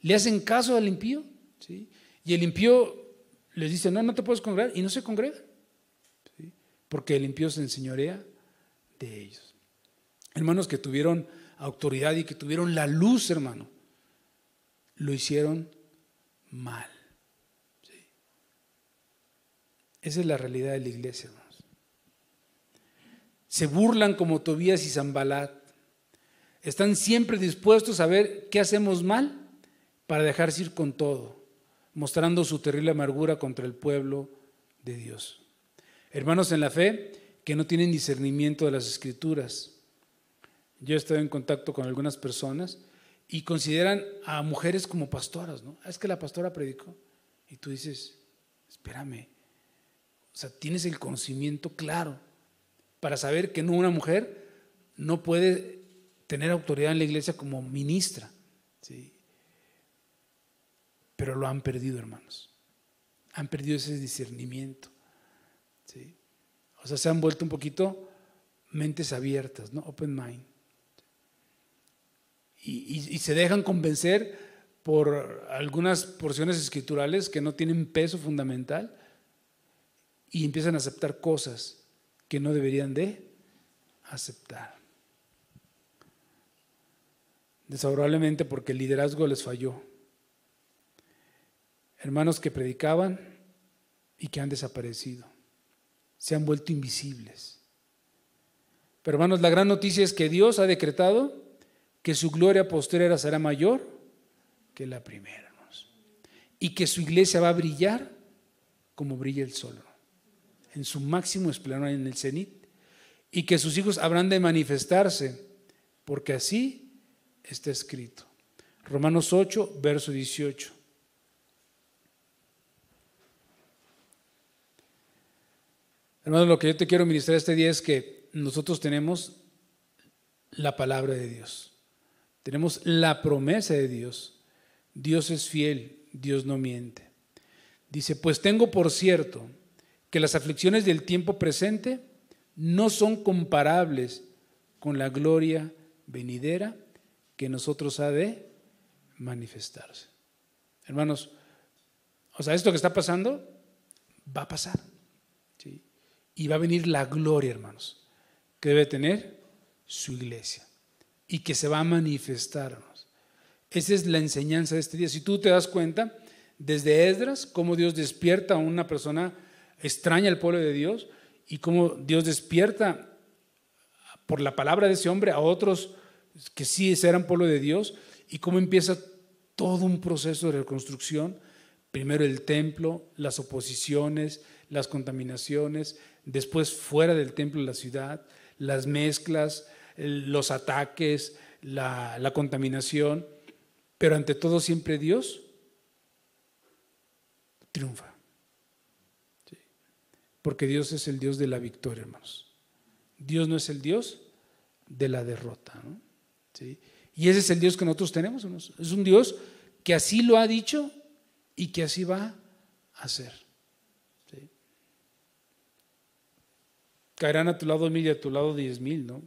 le hacen caso al impío, ¿sí? Y el impío les dice: no te puedes congregar, y no se congregan, ¿sí? Porque el impío se enseñorea de ellos. Hermanos que tuvieron autoridad y que tuvieron la luz, hermano, lo hicieron mal. ¿Sí? Esa es la realidad de la iglesia, hermanos. Se burlan como Tobías y Sanbalat. Están siempre dispuestos a ver qué hacemos mal para dejarse ir con todo, mostrando su terrible amargura contra el pueblo de Dios. Hermanos en la fe que no tienen discernimiento de las Escrituras. Yo he estado en contacto con algunas personas y consideran a mujeres como pastoras, ¿no? Es que la pastora predicó. Y tú dices: espérame, o sea, tienes el conocimiento claro para saber que una mujer no puede tener autoridad en la iglesia como ministra, ¿sí? pero lo han perdido, hermanos. Han perdido ese discernimiento, ¿sí? O sea, se han vuelto un poquito mentes abiertas, ¿no? Open mind. Y se dejan convencer por algunas porciones escriturales que no tienen peso fundamental y empiezan a aceptar cosas que no deberían de aceptar. Desfavorablemente porque el liderazgo les falló. Hermanos que predicaban y que han desaparecido, se han vuelto invisibles. Pero hermanos, la gran noticia es que Dios ha decretado que su gloria postrera será mayor que la primera, hermanos, y que su iglesia va a brillar como brilla el sol, en su máximo esplendor, en el cenit, y que sus hijos habrán de manifestarse, porque así está escrito. Romanos 8, verso 18. Hermanos, lo que yo te quiero ministrar este día es que nosotros tenemos la palabra de Dios, tenemos la promesa de Dios. Dios es fiel, Dios no miente. Dice, pues tengo por cierto que las aflicciones del tiempo presente no son comparables con la gloria venidera que en nosotros ha de manifestarse. Hermanos, o sea, esto que está pasando va a pasar, ¿sí? Y va a venir la gloria, hermanos, que debe tener su iglesia y que se va a manifestar, hermanos. Esa es la enseñanza de este día. Si tú te das cuenta, desde Esdras, cómo Dios despierta a una persona extraña al pueblo de Dios y cómo Dios despierta por la palabra de ese hombre a otros que sí eran pueblo de Dios, y cómo empieza todo un proceso de reconstrucción. Primero el templo, las oposiciones, las contaminaciones, después fuera del templo la ciudad, las mezclas, los ataques, la contaminación, pero ante todo siempre Dios triunfa, ¿sí? Porque Dios es el Dios de la victoria, hermanos. Dios no es el Dios de la derrota, ¿no? ¿Sí? Y ese es el Dios que nosotros tenemos, hermanos. Es un Dios que así lo ha dicho y que así va a hacer, ¿sí? Caerán a tu lado 1000 y a tu lado 10,000, ¿no?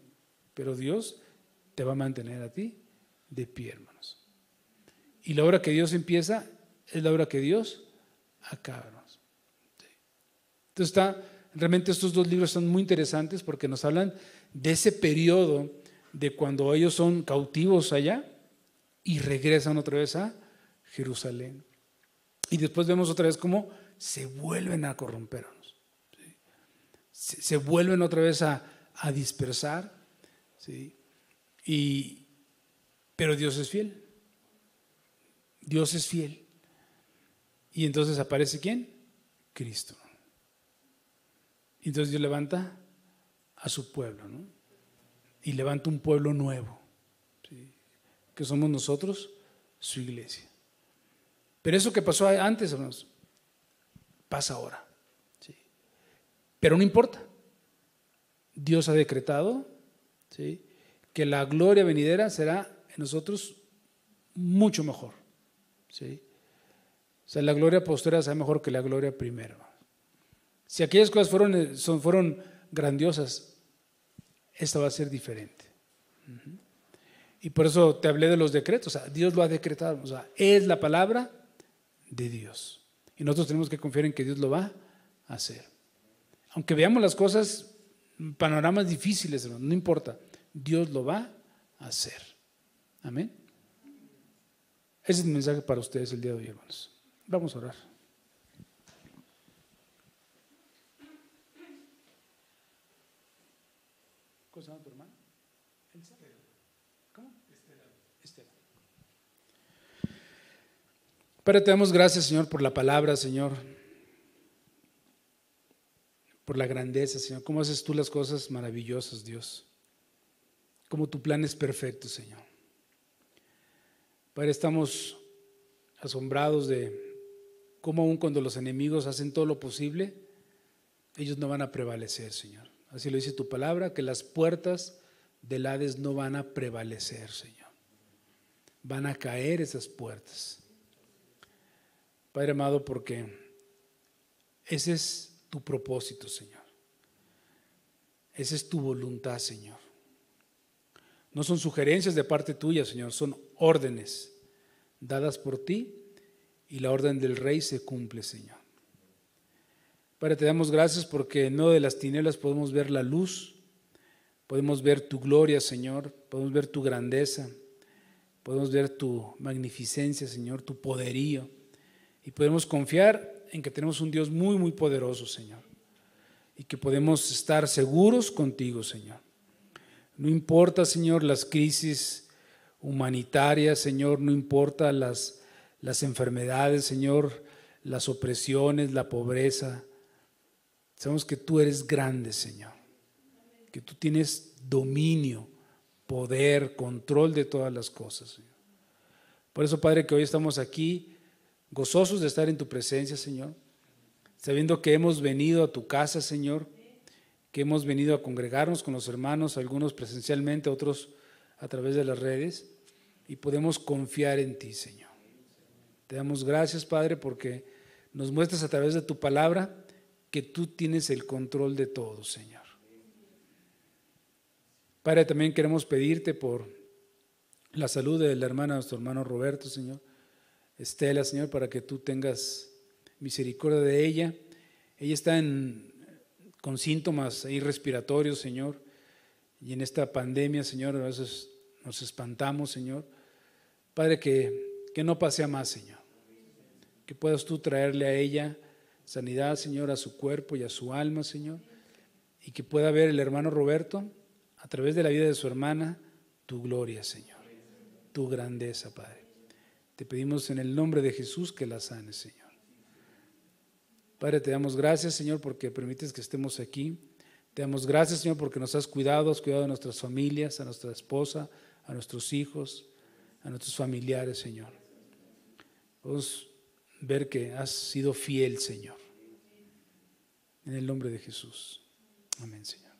Pero Dios te va a mantener a ti de pie, hermanos. Y la obra que Dios empieza es la obra que Dios acaba, hermanos. ¿Sí? Entonces realmente estos dos libros son muy interesantes porque nos hablan de ese periodo de cuando ellos son cautivos allá y regresan otra vez a Jerusalén. Y después vemos otra vez cómo se vuelven a corromper, ¿sí? Se vuelven otra vez a dispersar, ¿sí? Pero Dios es fiel. Dios es fiel. Y entonces aparece ¿quién? Cristo. Y entonces Dios levanta a su pueblo, ¿no? Y levanta un pueblo nuevo, ¿sí? Que somos nosotros, su iglesia. Pero eso que pasó antes, hermanos, pasa ahora, ¿sí? Pero no importa. Dios ha decretado, ¿sí?, que la gloria venidera será en nosotros mucho mejor, ¿sí? O sea, la gloria posterior será mejor que la gloria primera. Si aquellas cosas fueron grandiosas, esta va a ser diferente. Y por eso te hablé de los decretos. O sea, Dios lo ha decretado. O sea, es la palabra de Dios. Y nosotros tenemos que confiar en que Dios lo va a hacer. Aunque veamos las cosas, panoramas difíciles, hermano, no importa. Dios lo va a hacer. Amén. Ese es mi mensaje para ustedes el día de hoy, hermanos. Vamos a orar. ¿Cómo se llama tu hermano? ¿Cómo? Estela. Padre, te damos gracias, Señor, por la palabra, Señor, por la grandeza, Señor. Cómo haces tú las cosas maravillosas, Dios. Cómo tu plan es perfecto, Señor. Padre, estamos asombrados de cómo aun cuando los enemigos hacen todo lo posible, ellos no van a prevalecer, Señor. Así lo dice tu palabra, que las puertas del Hades no van a prevalecer, Señor. Van a caer esas puertas. Padre amado, porque ese es tu propósito, Señor. Esa es tu voluntad, Señor. No son sugerencias de parte tuya, Señor, son órdenes dadas por ti y la orden del Rey se cumple, Señor. Padre, te damos gracias porque en medio de las tinieblas podemos ver la luz, podemos ver tu gloria, Señor, podemos ver tu grandeza, podemos ver tu magnificencia, Señor, tu poderío, y podemos confiar en que tenemos un Dios muy, muy poderoso, Señor, y que podemos estar seguros contigo, Señor. No importa, Señor, las crisis humanitarias, Señor, no importa las enfermedades, Señor, las opresiones, la pobreza. Sabemos que tú eres grande, Señor, que tú tienes dominio, poder, control de todas las cosas, Señor. Por eso, Padre, que hoy estamos aquí gozosos de estar en tu presencia, Señor, sabiendo que hemos venido a tu casa, Señor, que hemos venido a congregarnos con los hermanos, algunos presencialmente, otros a través de las redes, y podemos confiar en ti, Señor. Te damos gracias, Padre, porque nos muestras a través de tu palabra que tú tienes el control de todo, Señor. Padre, también queremos pedirte por la salud de la hermana, nuestro hermano Roberto, Señor, Estela, Señor, para que tú tengas misericordia de ella. Ella está con síntomas ahí respiratorios, Señor, y en esta pandemia, Señor, a veces nos espantamos, Señor. Padre, que no pase a más, Señor, que puedas tú traerle a ella sanidad, Señor, a su cuerpo y a su alma, Señor, y que pueda ver el hermano Roberto a través de la vida de su hermana tu gloria, Señor, tu grandeza, Padre. Te pedimos en el nombre de Jesús que la sanes, Señor. Padre, te damos gracias, Señor, porque permites que estemos aquí. Te damos gracias, Señor, porque nos has cuidado de nuestras familias, a nuestra esposa, a nuestros hijos, a nuestros familiares, Señor. Podemos ver que has sido fiel, Señor. En el nombre de Jesús. Amén, Señor.